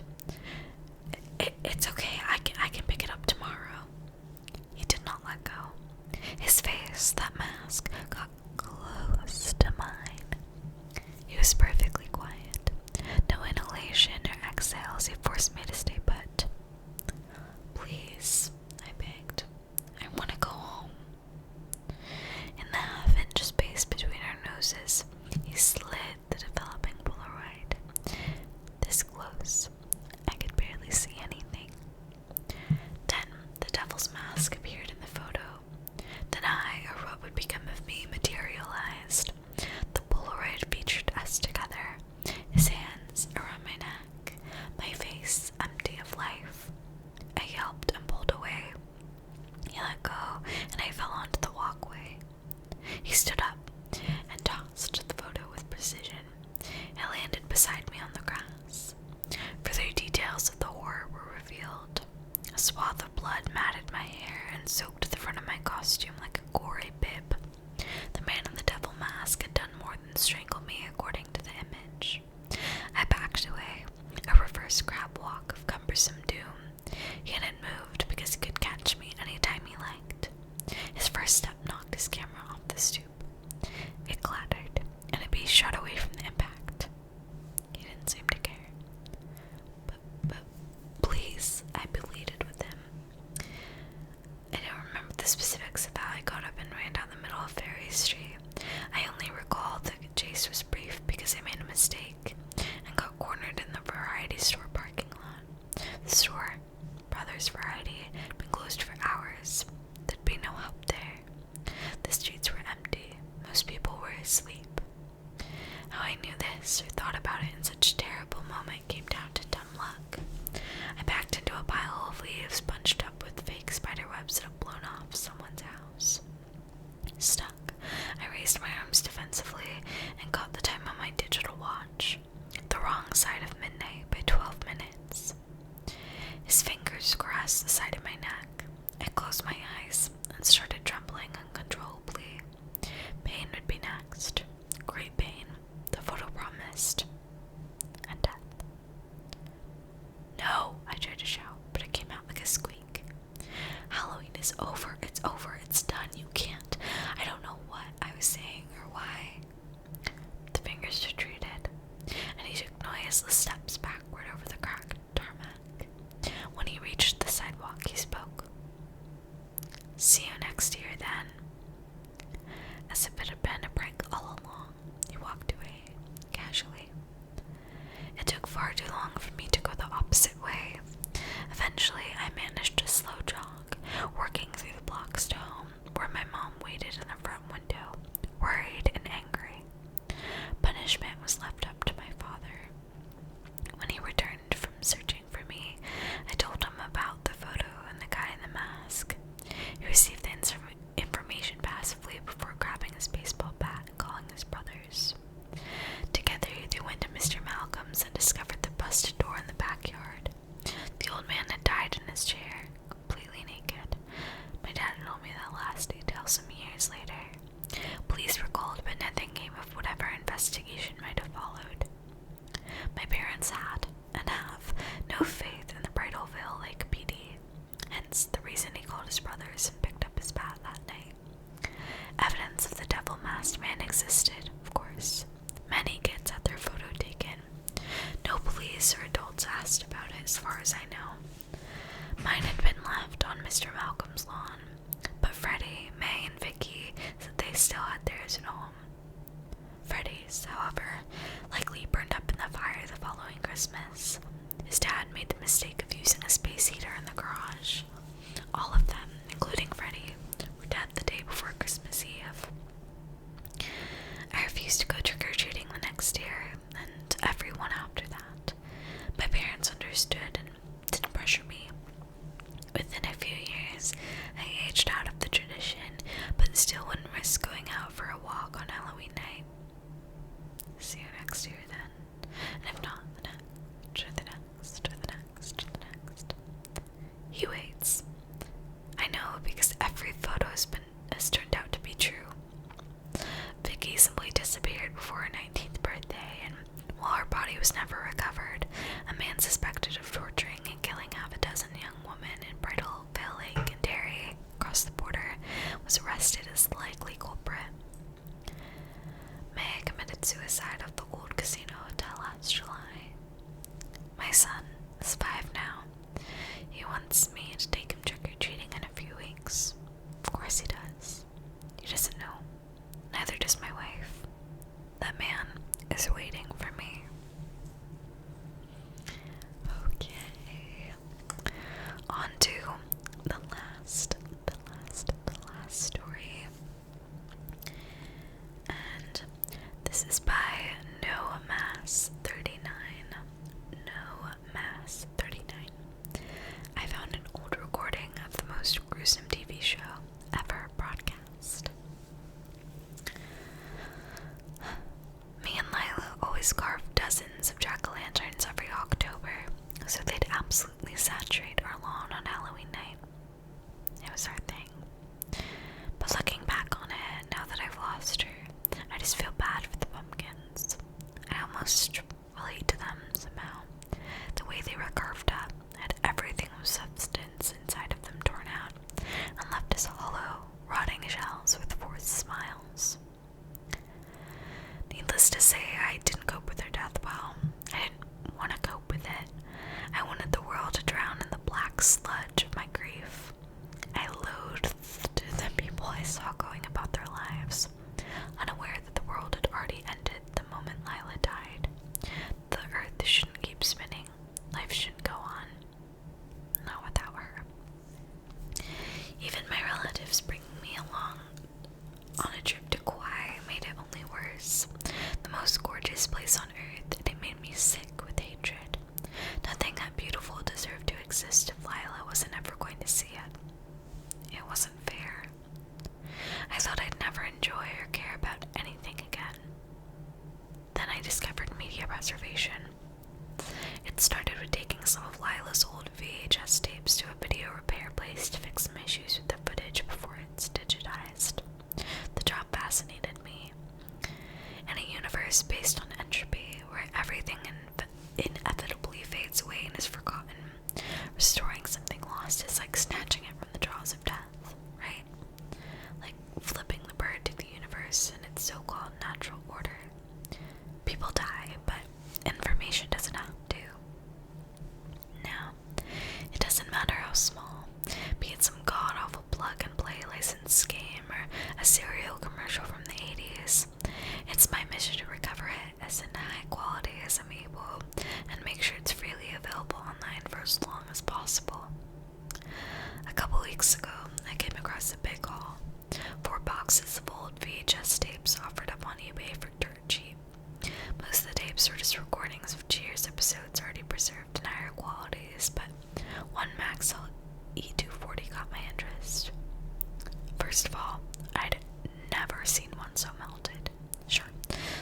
It's okay, I can pick it up tomorrow. He did not let go. His face, that mask, got close to mine. He was perfectly quiet. No inhalation or exhales. He forced me to stay put. Please, I begged. I want to go home. In the half-inch space between our noses, he slid the developing Polaroid. This close, I could barely see anything. Then the devil's mask appeared in the photo. Then I, or what would become of me, materialized. The Polaroid featured us together, his hands around my neck, my face empty of life. I yelped and pulled away. He let go, and I fell onto the walkway. He stood up and tossed the photo with precision. It landed beside me on the grass. Further details of the horror were revealed. A swath of blood matted my hair and soaked the front of my costume like a gory bib. The man in the devil mask had done more than strangle me, according to the image. I backed away, a reverse crab walk of cumbersome doom. He hadn't moved because he could catch me any time he liked. His first step knocked his camera off the stoop. It clattered, and a bee shot away from the impact. He didn't seem to care. But please, I pleaded with him. I don't remember the specifics of how I got up and ran down the middle of Ferry Street. I only recall the chase was brief because I made a mistake and got cornered in the variety store parking lot. The store, Brothers Variety, had been closed for hours. There'd be no help there. The streets were empty. Most people were asleep. How I knew this or thought about it in such a terrible moment came down to dumb luck. I backed into a pile of leaves bunched up with fake spider webs that had blown off someone's house. Stuck, I raised my arms defensively and caught the time on my digital watch. The wrong side of midnight by 12 minutes. His fingers caressed the side of my neck. I closed my eyes and started trembling uncontrollably. Pain would be next. Great pain, the photo promised. And death. No, I tried to shout, but it came out like a squeak. Halloween is over, it's done, you can't. I don't know what I was saying or why. The fingers retreated, and he took noiseless steps backward over the cracked tarmac. When he reached the sidewalk, he spoke. See you next year, then. As if it had been a prank all along, he walked away, casually. It took far too long for me to go the opposite way. Eventually, I managed to slow jog, working through the blocks to home, where my mom waited in the front window, worried and angry. Punishment was left up to my father. When he returned from searching for me, I told him about the photo and the guy in the mask. He received the information passively before grabbing his baseball bat and calling his brothers. Together, they went to Mr. Malcolm's and discovered the busted door in the backyard. The old man had died in his chair, completely naked. My dad told me that last detail some years later. Police were called, but nothing came of whatever investigation might have followed. My parents had, and have, no faith in the Bridalveil Lake PD, hence the reason he called his brothers and picked up his bat that night. Evidence of the devil-masked man existed, of course. Many kids had their photo taken. No police or adults asked about it, as far as I know. Mine had been left on Mr. Malcolm's lawn, but Freddie, May, and Vicky said they still had theirs at home. Freddie's, however, likely burned up in the fire the following Christmas. His dad made the mistake of using a space heater in the garage. All of them, including Freddie, were dead the day before Christmas Eve. I refused to go trick-or-treating the next year, and everyone after that. My understood and didn't pressure me. Within a few years, I aged out of the tradition, but still wouldn't risk going out for a walk on Halloween night. See you next year then, and if not, the next, or the next, or the next, or the next. He waits. I know, because every photo has turned out to be true. Vicky simply disappeared before her 19th birthday, and while her body was never recovered, a man suspected of torturing and killing half a dozen young women in Bridal Veil Lake and Derry, across the border, was arrested as the likely culprit. May committed suicide at the old casino hotel last July. My son is 5 now. He wants me to take him trick-or-treating in a few weeks. Of course he does. He doesn't know. Neither does my wife. That man is waiting for me. Okay. On to the last story. And this is by No Mass 39. No Mass 39. I found an old recording of the most gruesome TV show ever broadcast. Me and Lila always carved dozens of jack-o'-lanterns every October, so they'd absolutely saturate our lawn on Halloween night. It was our thing. But looking back on it, now that I've lost her, I just feel bad for the pumpkins. I almost relate to them somehow. The way they were carved up had everything of substance inside of them torn out and left as hollow, rotting shells with forced smiles. Needless to say, I didn't cope with her death well. I didn't want to cope with it. I wanted the world to drown in the black sludge of my grief. I loathed the people I saw going about their lives, unaware that the world had already ended the moment Lila died. The earth shouldn't keep spinning. Life shouldn't go on. Not without her. Even my relatives bringing me along on a trip to Kauai made it only worse. The most gorgeous place on earth, and it made me sick with hatred. Nothing that beautiful deserved to exist if Lila wasn't ever going to see it. It wasn't fair. I thought I'd never enjoy or care about anything again. Then I discovered media preservation. It started with taking some of Lila's old VHS tapes to a video repair place to fix some issues with the footage before it's digitized. The job fascinated me. In a universe based on entropy, where everything inevitably fades away and is forgotten, restoring something lost is like snatching it from the jaws of death, right? Like flipping the bird to the universe in its so-called natural order. People die, but information doesn't have to. Now, it doesn't matter how small, be it some god-awful plug-and-play licensed game or a cereal commercial from the 80s. It's my mission to recover it as in high quality as I'm able and make sure it's freely available online for as long as possible. A couple weeks ago, I came across a big haul. 4 boxes of old VHS tapes offered up on eBay for dirt cheap. Most of the tapes were just recordings of Cheers episodes already preserved in higher qualities, but one Maxell E240 caught my interest. First of all, I'd never seen one so melted. Sure,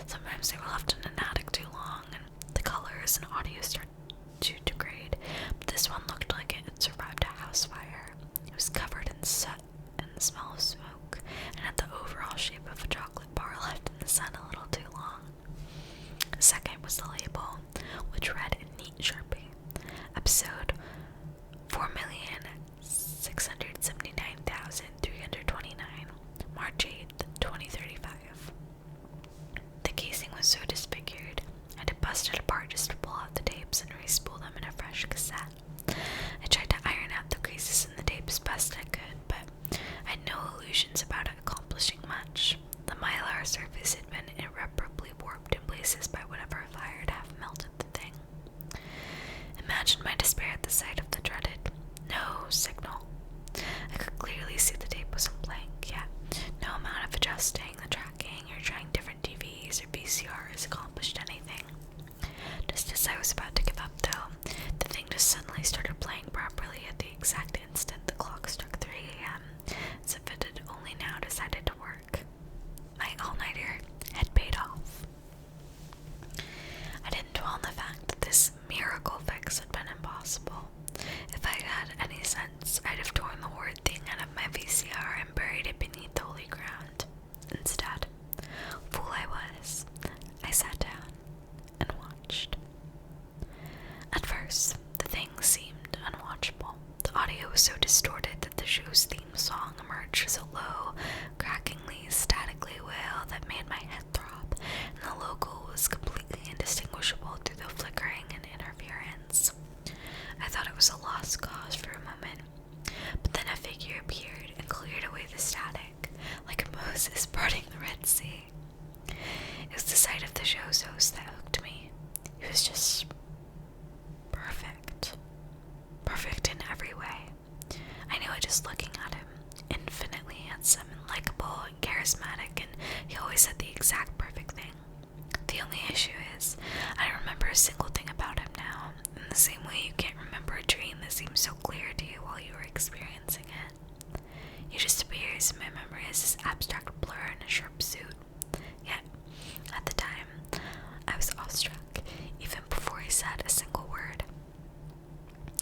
sometimes they were left in an attic too long, and the colors and audio start to degrade, but this one looked like it had survived a house fire. It was covered in soot and the smell of smoke, and had the overall shape of a chocolate bar left in the sun a little too long. Second was the label, which read in neat Sharpie, episode 4,679,329, March 8th, 2035. The casing was so disfigured, I had to bust it apart just to pull out the tapes and just suddenly started playing properly at the exact instant the clock struck 3 a.m., as if it had only now decided to work. My all-nighter had paid off. I didn't dwell on the fact that this miracle fix had been impossible. If I had any sense, I'd have torn the horrid thing out of my VCR and buried it beneath the holy ground. Instead, fool I was, I sat down and watched. At first, the thing seemed unwatchable. The audio was so distorted that the show's theme song emerged as a low, crackingly, statically wail that made my head throb, and the logo was completely indistinguishable through the flickering and interference. I thought it was a lost cause for a moment, but then a figure appeared and cleared away the static, like Moses parting the Red Sea. It was the sight of the show's host that hooked me. He was just perfect. Perfect in every way. I knew it just looking at him. Infinitely handsome and likable and charismatic, and he always said the exact perfect thing. The only issue is, I don't remember a single thing about him now, in the same way you can't remember a dream that seems so clear to you while you were experiencing it. He just appears in my memory as this abstract blur in a sharp suit. Yet, at the time, I was awestruck, even before he said a single word.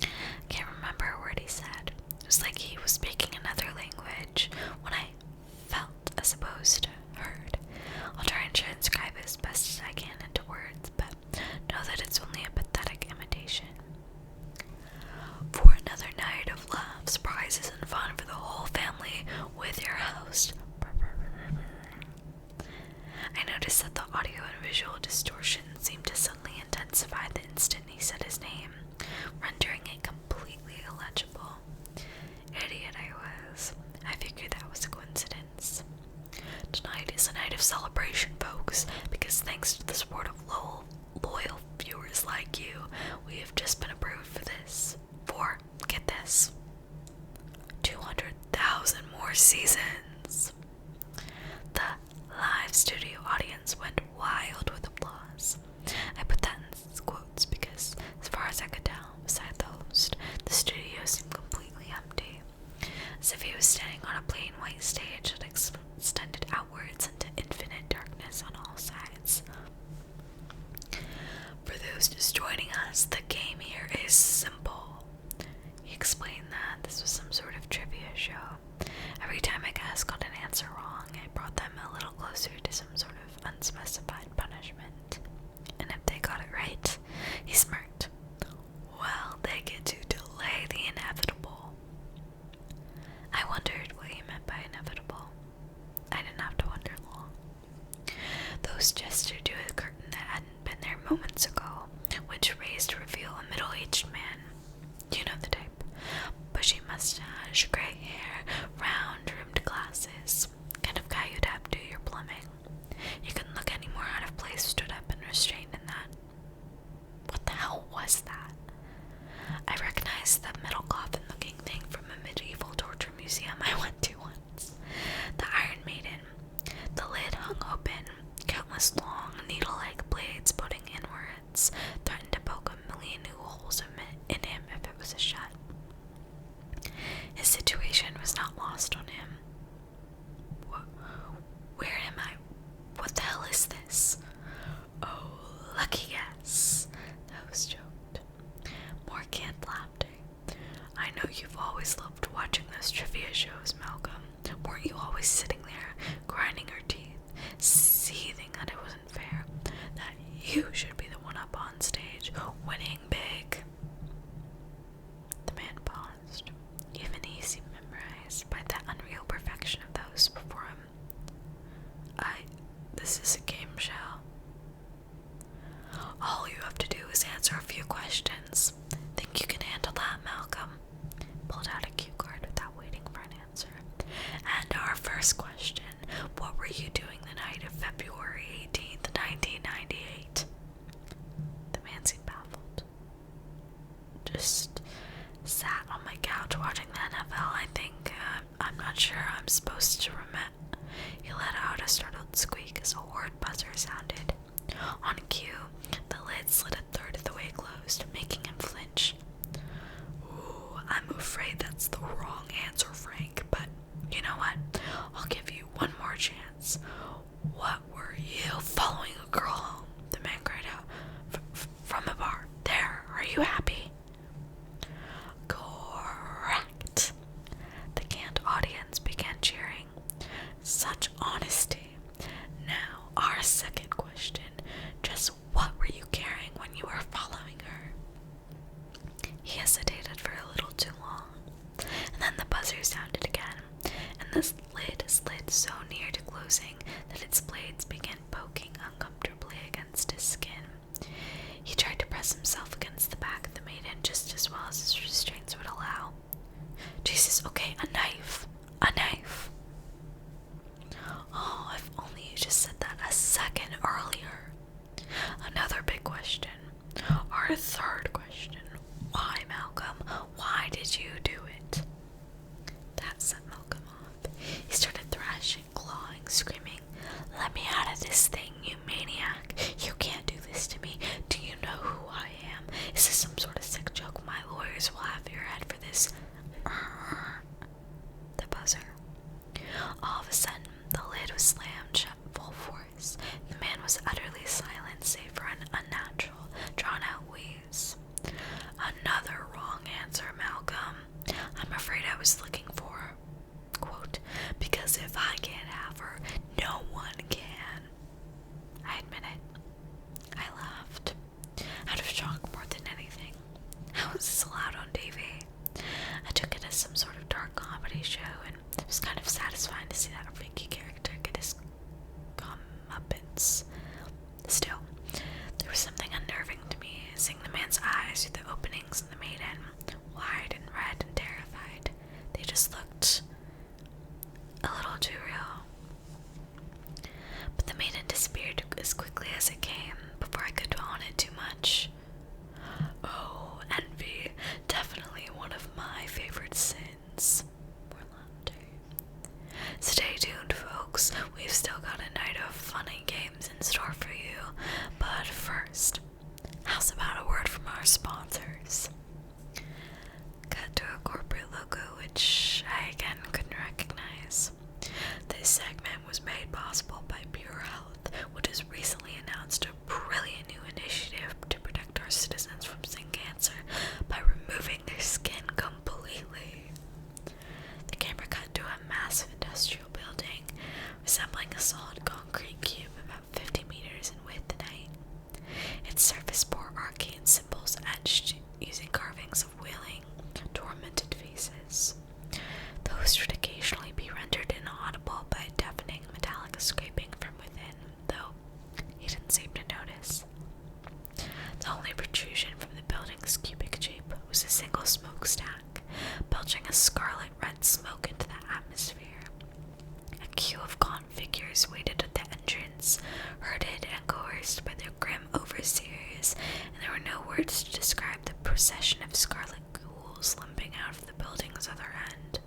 I can't remember a word he said. It was like he was speaking another language when I felt as opposed to heard. I'll try and transcribe it as best as I can into words, but know that it's only a pathetic imitation. For another night of laughs, prizes, and fun for the whole family with your host. I noticed that the audio and visual distortion seemed to suddenly intensify the instant he said his name, rendering it completely illegible. Idiot I was. I figured that was a coincidence. Tonight is a night of celebration, folks, because thanks to the support of loyal viewers like you, we have just been approved for this. For, get this, 200,000 more seasons. The live studio audience went wild with applause. I put that in quotes because, as far as I could tell, beside the host, the studio seemed completely empty, as if he was standing on a plain white stage that extended outwards into infinite darkness on all sides. For those just joining us, the game here is simple. He explained that this was some sort of trivia show. Every time a guest got an answer wrong, it brought them a little closer to some sort of unspecified punishment. And if they got it right, he smirked. Well, they get to delay the inevitable. I wondered what he meant by inevitable. I didn't have to wonder long. Those gestured to a curtain that hadn't been there moments ago, which raised to reveal a middle-aged man. You know the type. Bushy mustache, gray hair, round-rimmed glasses. Kind of guy you'd have to do your plumbing. You couldn't look any more out of place stood up and restrained in that. What the hell was that? I recognized that metal coffin-looking thing from a medieval torture museum I went to once. The Iron Maiden. The lid hung open. Countless long, needle-like blades pointing inwards threatened to poke a million new holes in him if it was shut. His situation was not lost on him. Where am I? What the hell is this? Oh, lucky guess. The host joked. More canned laughter. I know you've always loved watching those trivia shows, Malcolm. Weren't you always sitting there, grinding your teeth, seething that it wasn't fair, that you should be the one up on stage, winning big? The man paused. Even he seemed memorized by that unreal perfection of those before him. This is a game show. All you have to do is answer a few questions. Think you can handle that, Malcolm? Pulled out a cue card without waiting for an answer. And our first question, what were you doing the night of February 18th, 1998? The man seemed baffled. Just sat on my couch watching the NFL, I think. I'm not sure I'm supposed to remember. He let out a startled squeak as a horrid buzzer sounded. On cue, the lid slid a third of the way closed, making him flinch. He hesitated for a little too long, and then the buzzer sounded again, and the lid slid so near to closing that its blades began poking uncomfortably against his skin. He tried to press himself against the back of the maiden just as well as his restraints would allow. Jesus, okay, a knife. A knife. Oh, if only you just said that a second earlier. Another big question. Our third question. Why, Malcolm? Why did you do it? That set Malcolm off. He started thrashing, clawing, screaming, "Let me out of this thing, you maniac! You can't do this to me! Do you know who I am? Is this some sort of sick joke? My lawyers will have your head for this." The buzzer. All of a sudden, the lid was slammed shut full force. The man was utterly silent, save for an unnatural, drawn-out wheeze. "Another wrong answer, Malcolm. I'm afraid I was looking for, quote, because if I can't have her, no one can." I admit it. I laughed. Out of shock more than anything. How was this allowed on TV? I took it as some sort of dark comedy show, and it was kind of satisfying to see that a freaky character get his comeuppance. Still, there was something unnerving to me, seeing the man's eyes through the openings in the maiden, wide and red and terrified. They just looked a little too real. But the maiden disappeared as quickly as it came, before I could dwell on it too much. Oh, envy, definitely one of my favorite sins. More laughter. Stay tuned, folks. We've still got a night of fun and games in store for you. But first, how's about a word from our sponsors? Cut to a corporate logo, which I again couldn't recognize. This segment was made possible by Pure Health, which has recently announced a brilliant new initiative to protect our citizens from skin cancer by removing their skin completely. The camera cut to a massive industrial building, resembling a solid concrete cube about 50 meters in width and height. Its surface bore arcane symbols etched using carvings of wailing, tormented faces. The host would occasionally be rendered inaudible by a deafening metallic scraping from within, though he didn't seem to notice. The only protrusion from the building's cubic shape was a single smokestack, belching a scarlet red smoke into the atmosphere. A queue of gaunt figures waited at the entrance, herded and coerced by their grim overseers, and there were no words to describe the procession of scarlet ghouls limping out of the building's other end.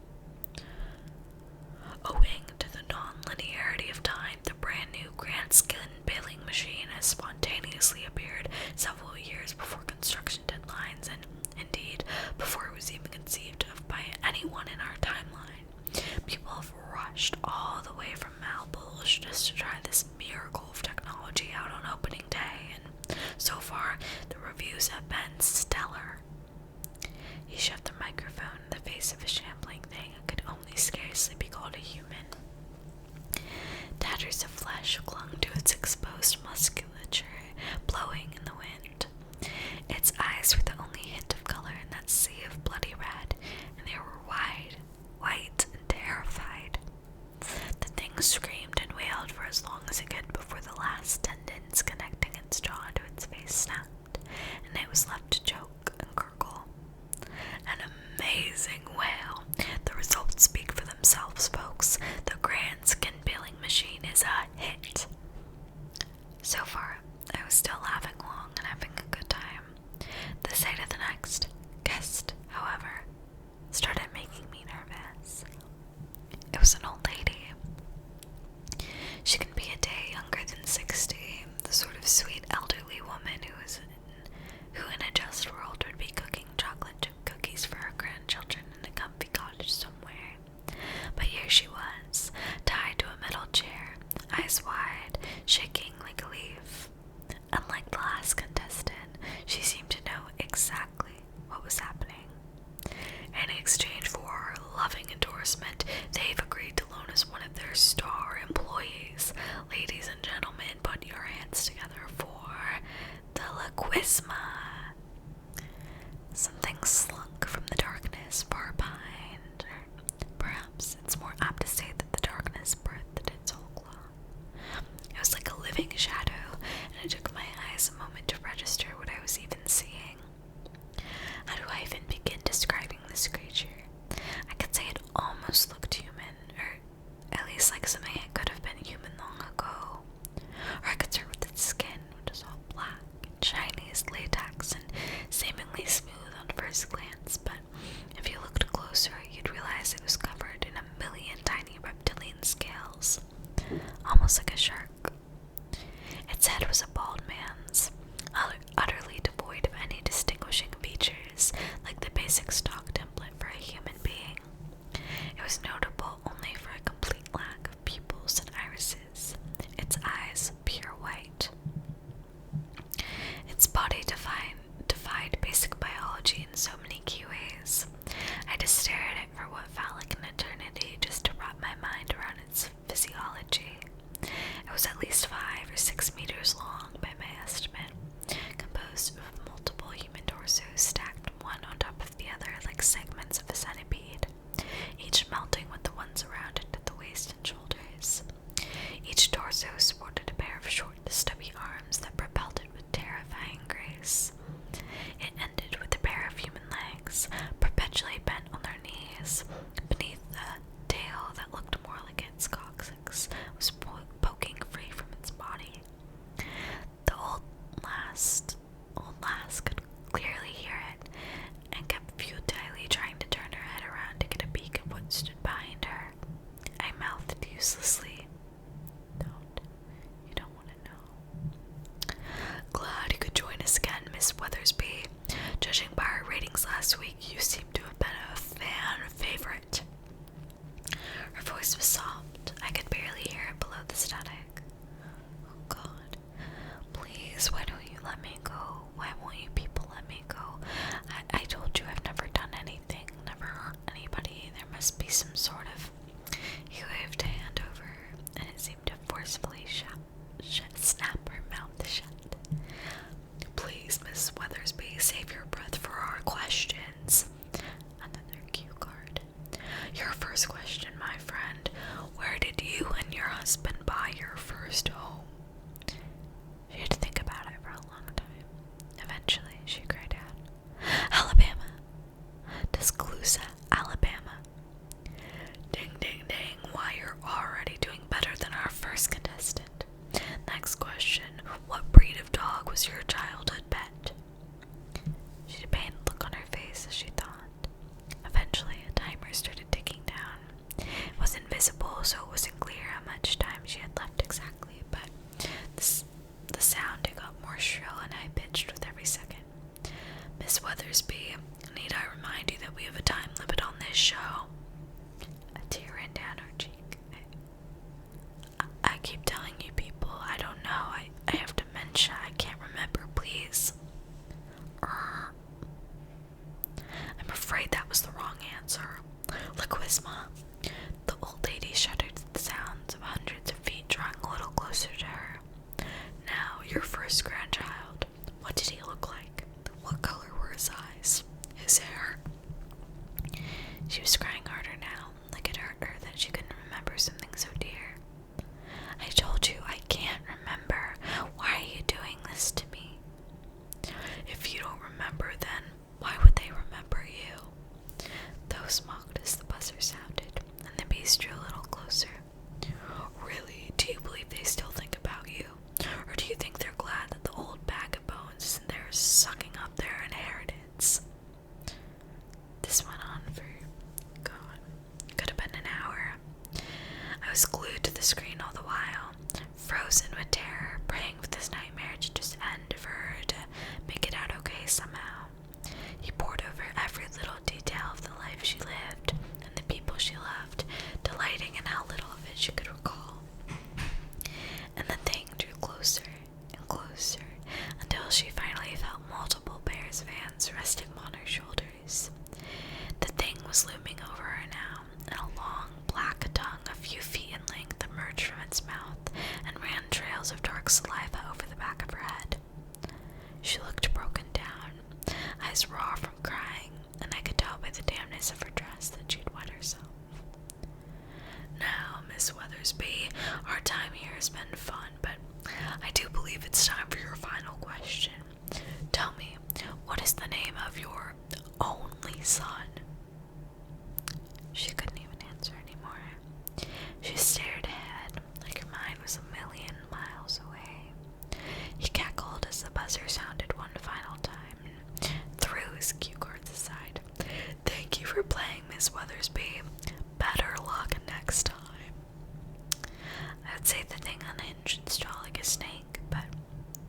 Owing to the non-linearity of time, the brand new grand skin baling machine has spontaneously appeared several years before construction deadlines, and indeed before it was even conceived of by anyone in our timeline. People have rushed all the way from Malbush just to try this miracle of technology out on opening day, and so far the reviews have been stellar. He shoved the microphone in the face of a shambling thing that could only scarcely be called a human. Tatters of flesh clung to its exposed musculature, blowing in the wind. Its eyes were the only hint of color in that sea of bloody red, and they were wide, white, and terrified. The thing screamed and wailed for as long as it could before the last tendons connecting its jaw to its face snapped, and it was left to choke and gurgle. An amazing wail. The results speak for themselves, folks. The grand skin baling machine is a hit. So far, I was still laughing along and having a good time. The sight of the next guest, however, started making me nervous. It was an old lady. She can be a day younger than 60, the sort of sweet elderly woman who in a just world would be cooking chocolate chip cookies for her grandchildren in a comfy cottage somewhere. But here she was, tied to a metal chair, eyes wide, shaking like a leaf. Unlike the last contestant, she seemed to know exactly what was happening. In exchange for her loving endorsement, they've agreed to loan us one of their star employees. Ladies and gentlemen, put your hands together for the LaQuisma. Something How do I even begin describing this creature? I could say it almost looked human, or at least like something that could have been human long ago. Or I could start with its skin, which is all black and shiny as latex and seemingly smooth on first glance, but if you looked closer, you'd realize it was covered in a million tiny reptilian scales, almost like a shark. Its head was a bald man's, utterly devoid of any distinguishing features, like the basic stock template for a human being. It was notable only for a complete lack of pupils and irises, its eyes pure white. Its body defied basic biology in so many key ways. I had to stare at it for what felt like an eternity just to wrap my mind around its physiology. It was at least 5 or 6 meters long by my estimate, composed of multiple human torsos stacked one on top of the other like segments of a centipede, each melting with the ones around it at the waist and shoulders. Each torso sported a pair of short, stubby arms that propelled it with terrifying grace. It ended with a pair of human legs, perpetually bent on their knees. Beneath the tail that looked more like its coccyx was poking free from its body. The old lass could clearly hear it, and kept futilely trying to turn her head around to get a peek at what stood behind her. I mouthed uselessly, You don't want to know. Glad you could join us again, Miss Weathersby. Judging by our ratings last week, you seem to have been a fan favorite. Her voice was soft. I could barely hear it below the static. Oh God. Please, why don't you let me go? Why won't you people let me go? I told you I've never done anything, never hurt anybody. There must be some sort of... He waved a hand over her, and it seemed to forcefully snap her mouth shut. Please, Miss Weathersby, save your breath for our questions. Another cue card. Your first question, my friend. Where did you and your husband buy your first home? She had to think about it for a long time. Eventually, she cried out, Alabama. Tuscaloosa, Alabama. Ding, ding, ding. Why, you're already doing better than our first contestant. Next question. What breed of dog was your childhood pet? She had a pained look on her face as she thought. Eventually, a timer started ticking down. It was invisible, so it wasn't clear how much time she had left exactly, but the sound got more shrill and high-pitched with every second. Miss Weathersby, need I remind you that we have a time limit on this show? A tear ran down her cheek. I keep telling you people, I don't know. I have dementia. I can't remember, please. I'm afraid that was the wrong answer. Liquisma. The old lady shuddered at the sounds of hundreds of feet drawing a little closer to her. Now, your first grandchild. What did he look like? What color were his eyes? His hair? She was crying harder now, like it hurt her that she couldn't remember something so dear. I told you I can't remember. Why are you doing this to me? If you don't remember, then why would they remember you? Those mocked as the buzzer sounded, and the beast drew a little closer. Really? Do you believe they still think about you? Or do you think they're glad that the son?" She couldn't even answer anymore. She stared ahead like her mind was a million miles away. He cackled as the buzzer sounded one final time and threw his cue cards aside. "Thank you for playing, Miss Weathersby. Better luck next time." I'd say the thing unhinged and straw like a snake, but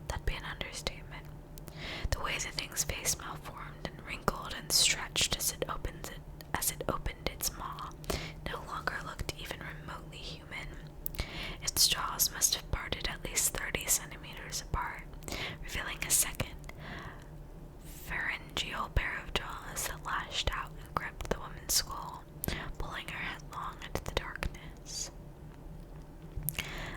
that'd be an understatement. The way the thing's face malformed and wrinkled and stretched as it opened its maw no longer looked even remotely human. Its jaws must have parted at least 30 centimeters apart, revealing a second, pharyngeal pair of jaws that lashed out and gripped the woman's skull, pulling her headlong into the darkness.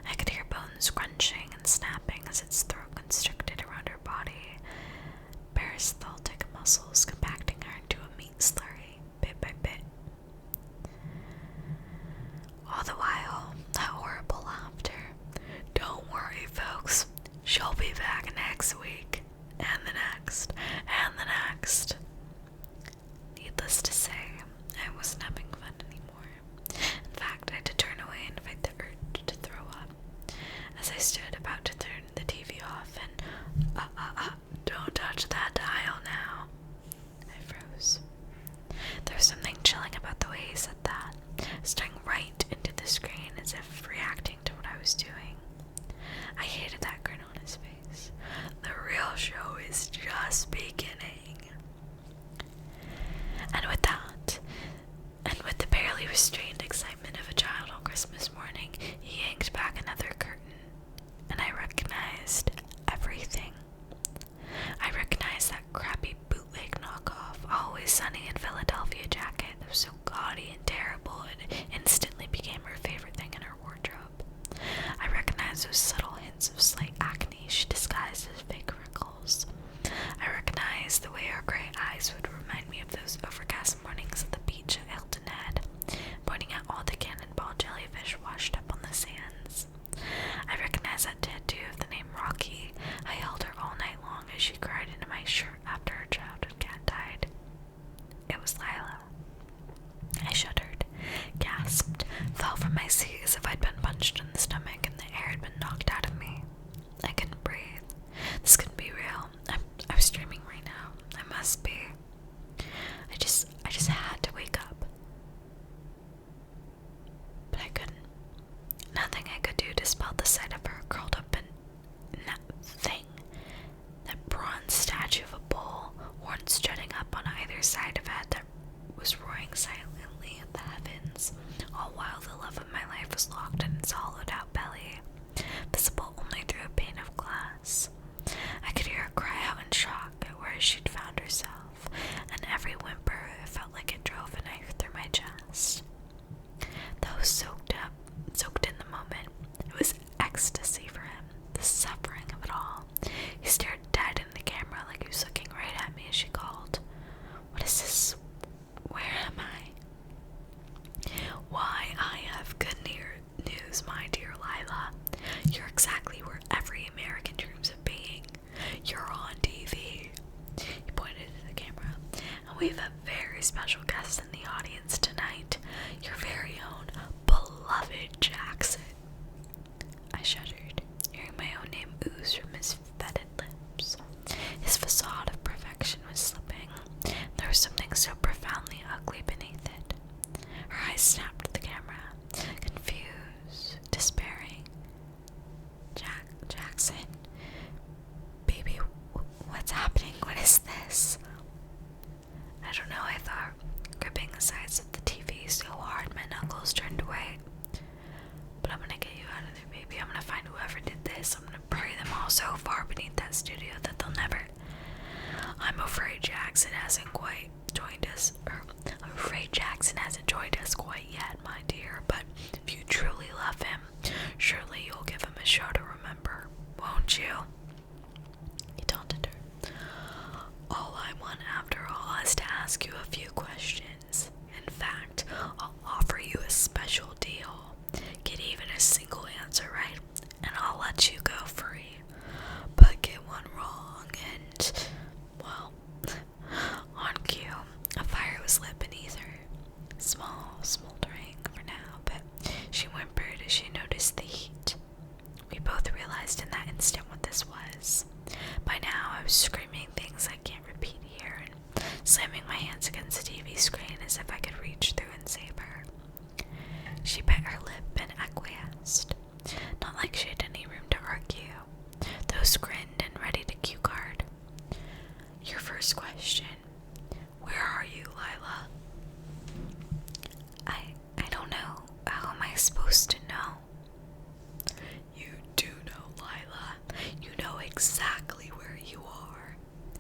I could hear bones crunching and snapping as its throat constricted around her body, peristaltic muscles compacting her into a meat slurry, bit by bit. All the while, that horrible laughter. "Don't worry, folks. She'll be back next week, and the next, and the next." Needless to say, I wasn't having fun anymore. In fact, I had to turn away and fight the urge to throw up. As I stood about to turn the TV off and, "Don't touch that dial now," I froze. There was something chilling about the way he said that, staring right into the screen as if reacting to what I was doing. I hated that grin on his face. The real show is just beginning. And with that, and with the barely restrained excitement of a child on Christmas morning, he yanked back another curtain, and I recognized everything. I recognized that crappy bootleg knockoff Always Sunny in Philadelphia jacket that was so gaudy and terrible it instantly became her favorite thing in her wardrobe. I recognized those subtle hints of slight acne she disguised as fake wrinkles. I recognized the way her gray eyes would remind me of those overcast mornings at the beach at Hilton Head, pointing at all the cannonball jellyfish washed up on the sands. I recognized that tattoo of the name Rocky. I held her all night long as she cried into my shirt after her childhood cat died. It was Lila. I shuddered, gasped, fell from my seat as if I'd been punched in the stomach and the air had been knocked out of me. I couldn't breathe. This couldn't be real. I was dreaming right now. I must be. I just had to wake up. But I couldn't. Nothing I could do dispelled the sight of her curled up in that thing. That bronze statue of a bull, horns jutting up on either side of it, that was roaring silently at the heavens, all while the love of my life was locked in its hollowed-out belly, visible only through a pane of glass. I could hear her cry out in shock at where she'd found herself, and every whimper felt like it drove a knife through my chest. Though soaked in the moment, it was ecstasy for him, the suffering of it all. He stared dead in the camera like he was looking right at me as she called, "What is this? Where am I?" "Why, I have good news, my dear Lila. You're exactly where every American dreams of being. You're on TV." He pointed to the camera. "And we have a very special guest in the audience tonight. Your very own beloved Jackson." I shuddered, hearing my own name ooze from his fetid lips. His facade of perfection was slipping. There was something so profoundly ugly beneath it. Her eyes snapped at the camera, confused, despairing. Jackson? Baby, what's happening? What is this?" I don't know, I thought, gripping the sides of the TV so hard my knuckles turned away. "But I'm gonna get you out of there, baby. I'm gonna find whoever did this. I'm gonna bury them all so far beneath that studio that they'll never..." I'm afraid Jackson hasn't quite joined us, quite yet, my dear, but if you truly love him, surely you'll give him a show to remember, won't you?" He taunted her. "All I want after all is to ask you a few questions. In fact, I'll offer you a special deal. Get even a single answer right, and I'll let you go free. But get one wrong, and, well, on cue, a fire my hands against the TV screen as if I could reach through and save her. She bit her lip and acquiesced, not like she had any room to argue, though grinned and ready to cue card. Your first question, where are you, Lila? I don't know. How am I supposed to know? You do know, Lila. You know exactly where you are.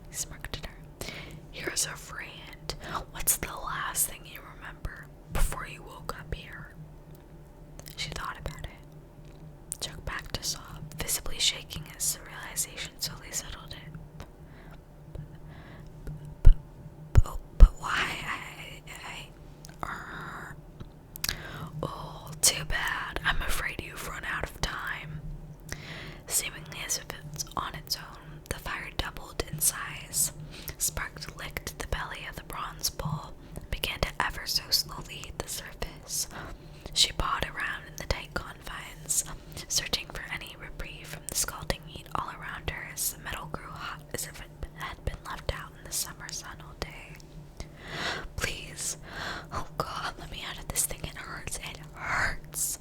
He smirked at her. Here's a friend. What's the last thing you remember before you woke up here? She thought about it. Took back to sob, visibly shaking as the realization slowly settled in. But why? Oh, too bad. I'm afraid you've run out of time. Seemingly as if it's on its own, the fire doubled in size. Sparks licked the belly of the bronze bowl, began to ever so slowly heat the surface. She pawed around in the tight confines, searching for any reprieve from the scalding heat all around her as the metal grew hot as if it had been left out in the summer sun all day. Please. Oh God, let me out of this thing. It hurts. It hurts.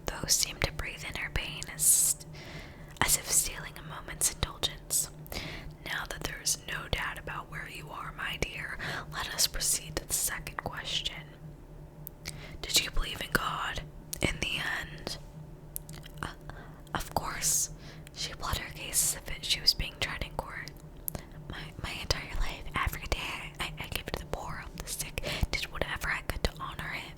Those seemed to breathe in her pain as if stealing a moment's indulgence. Now that there is no doubt about where you are, my dear, let us proceed to the second question. Did you believe in God in the end? Of course. She applied her gaze as if she was being tried in court. My entire life, every day, I gave to the poor, the sick, did whatever I could to honor him.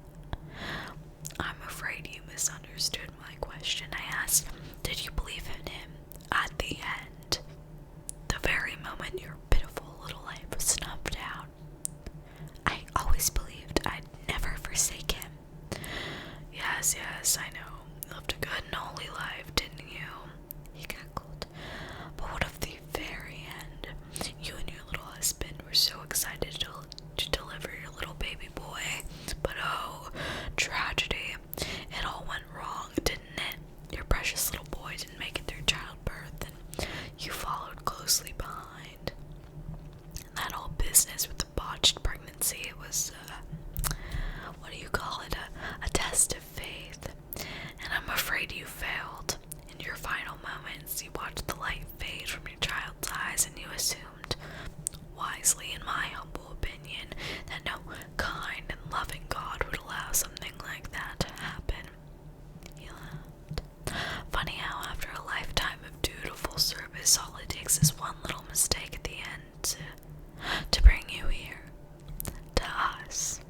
I'm afraid you misunderstood my question. I asked, did you believe in him at the end? The very moment your pitiful little life was snuffed out. I always believed I'd never forsake him. Yes, I know. You lived a good and holy life, didn't you? He cackled. But what of the very end? You and your little husband were so excited to deliver your little baby boy. But oh, tragedy. It all went wrong, didn't it? Your precious little boy didn't make it through childbirth, and you followed closely behind. That whole business with the botched pregnancy, it was, what do you call it? A test of faith. And I'm afraid you failed. In your final moments, you watched the light fade from your child's eyes, and you assumed, wisely in my humble opinion, that no kind and loving God would allow something like that to happen. He laughed. Funny how after a lifetime of dutiful service, all it takes is one little mistake at the end to bring you here, to us.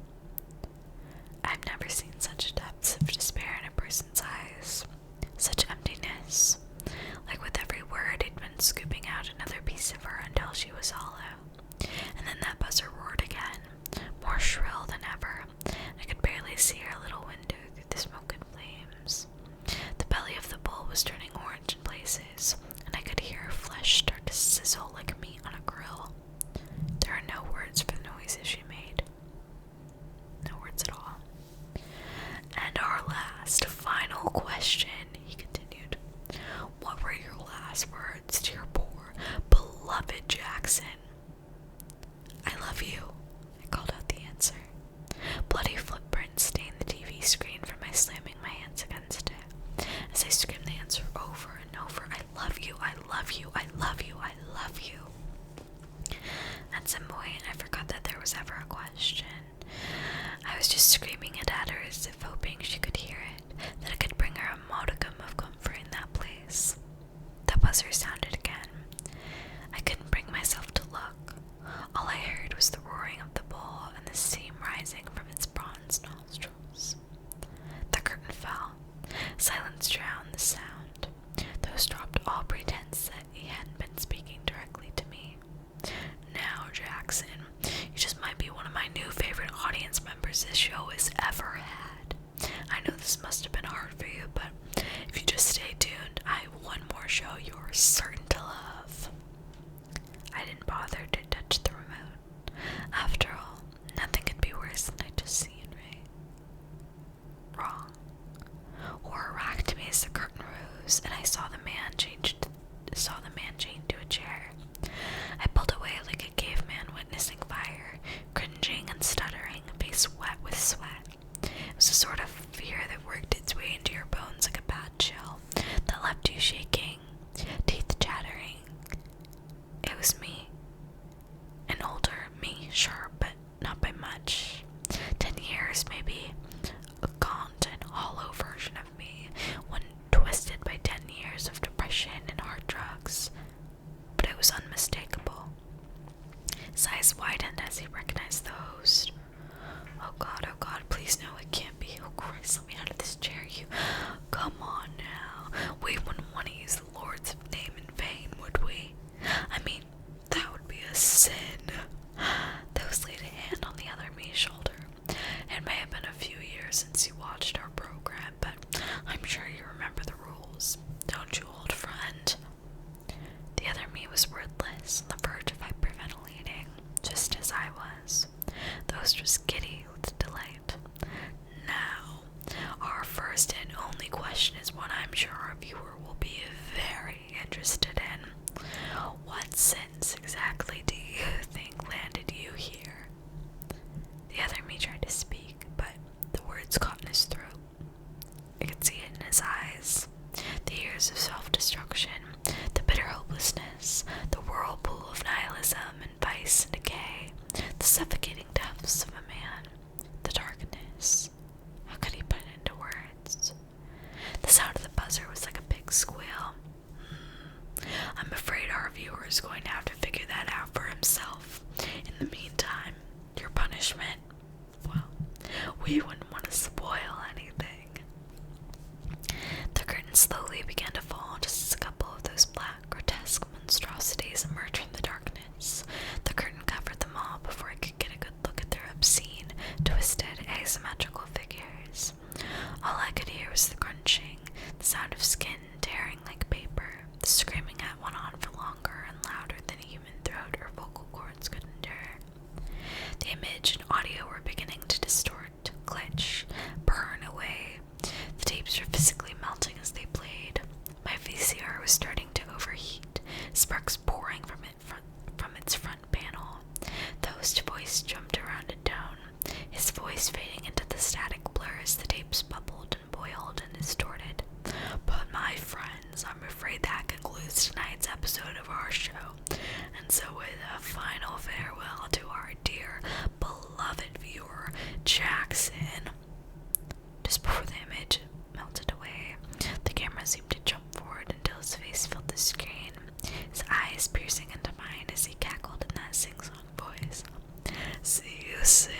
I've never seen such depths of despair in a person's eyes, such emptiness. Like with every word, he'd been scooping out another piece of her until she was hollow. And then that buzzer roared again, more shrill than ever. I could barely see her little window through the smoke and flames. The belly of the bowl was turning orange in places, and I could hear her flesh start to sizzle like meat on a grill. There are no words for the noises she made. No words at all. And our last, final question, he continued. What were your last words to your poor, beloved Jackson? I love you, I called out the answer. Bloody footprints stained the TV screen from my slamming my hands against it. As I screamed the answer over and over, I love you, I love you, I love you, I love you. At some point, I forgot that there was ever a question. I was just screaming it at her as if hoping she could hear it, that it could bring her a modicum of comfort in that place. The buzzer sounded again. I couldn't bring myself to look. All I heard was the roaring of the bowl and the steam rising from its bronze nostrils. The curtain fell. Silence drowned the sound. Those dropped all pretense that he hadn't been speaking directly to me. Now, Jackson, you just might be one of my new favorite audience members this show has ever had. I know this must have been hard for you, but if you just stay tuned, I have one more show you're certain to ghost of a man. The darkness. How could he put it into words? The sound of the buzzer was like a big squeal. I'm afraid our viewer is going to have to figure that out for himself. In the meantime, your punishment, well, we wouldn't want to spoil anything. The curtain slowly began to fall just as a couple of those black, grotesque monstrosities emerged from the darkness. The curtain covered them all before I could get a good look at their obscene, twisted, asymmetrical figures. All I could hear was the crunching, the sound of skin tearing like paper, the screaming that went on for longer and louder than a human throat or vocal cords could endure. The image and audio were beginning to distort, glitch, burn away. The tapes were physically melting as they played. My VCR was starting to overheat, sparks pouring from its front panel. The host's voice jumped around a tone, his voice fading into the static blur as the tapes bubbled and boiled and distorted. But my friends, I'm afraid that concludes tonight's episode of our show. And so with a final farewell to our dear, beloved viewer, Jackson. Just before the image melted away, the camera seemed to jump forward until his face filled the screen, his eyes piercing into mine as he cackled in that sing-song voice. See you soon.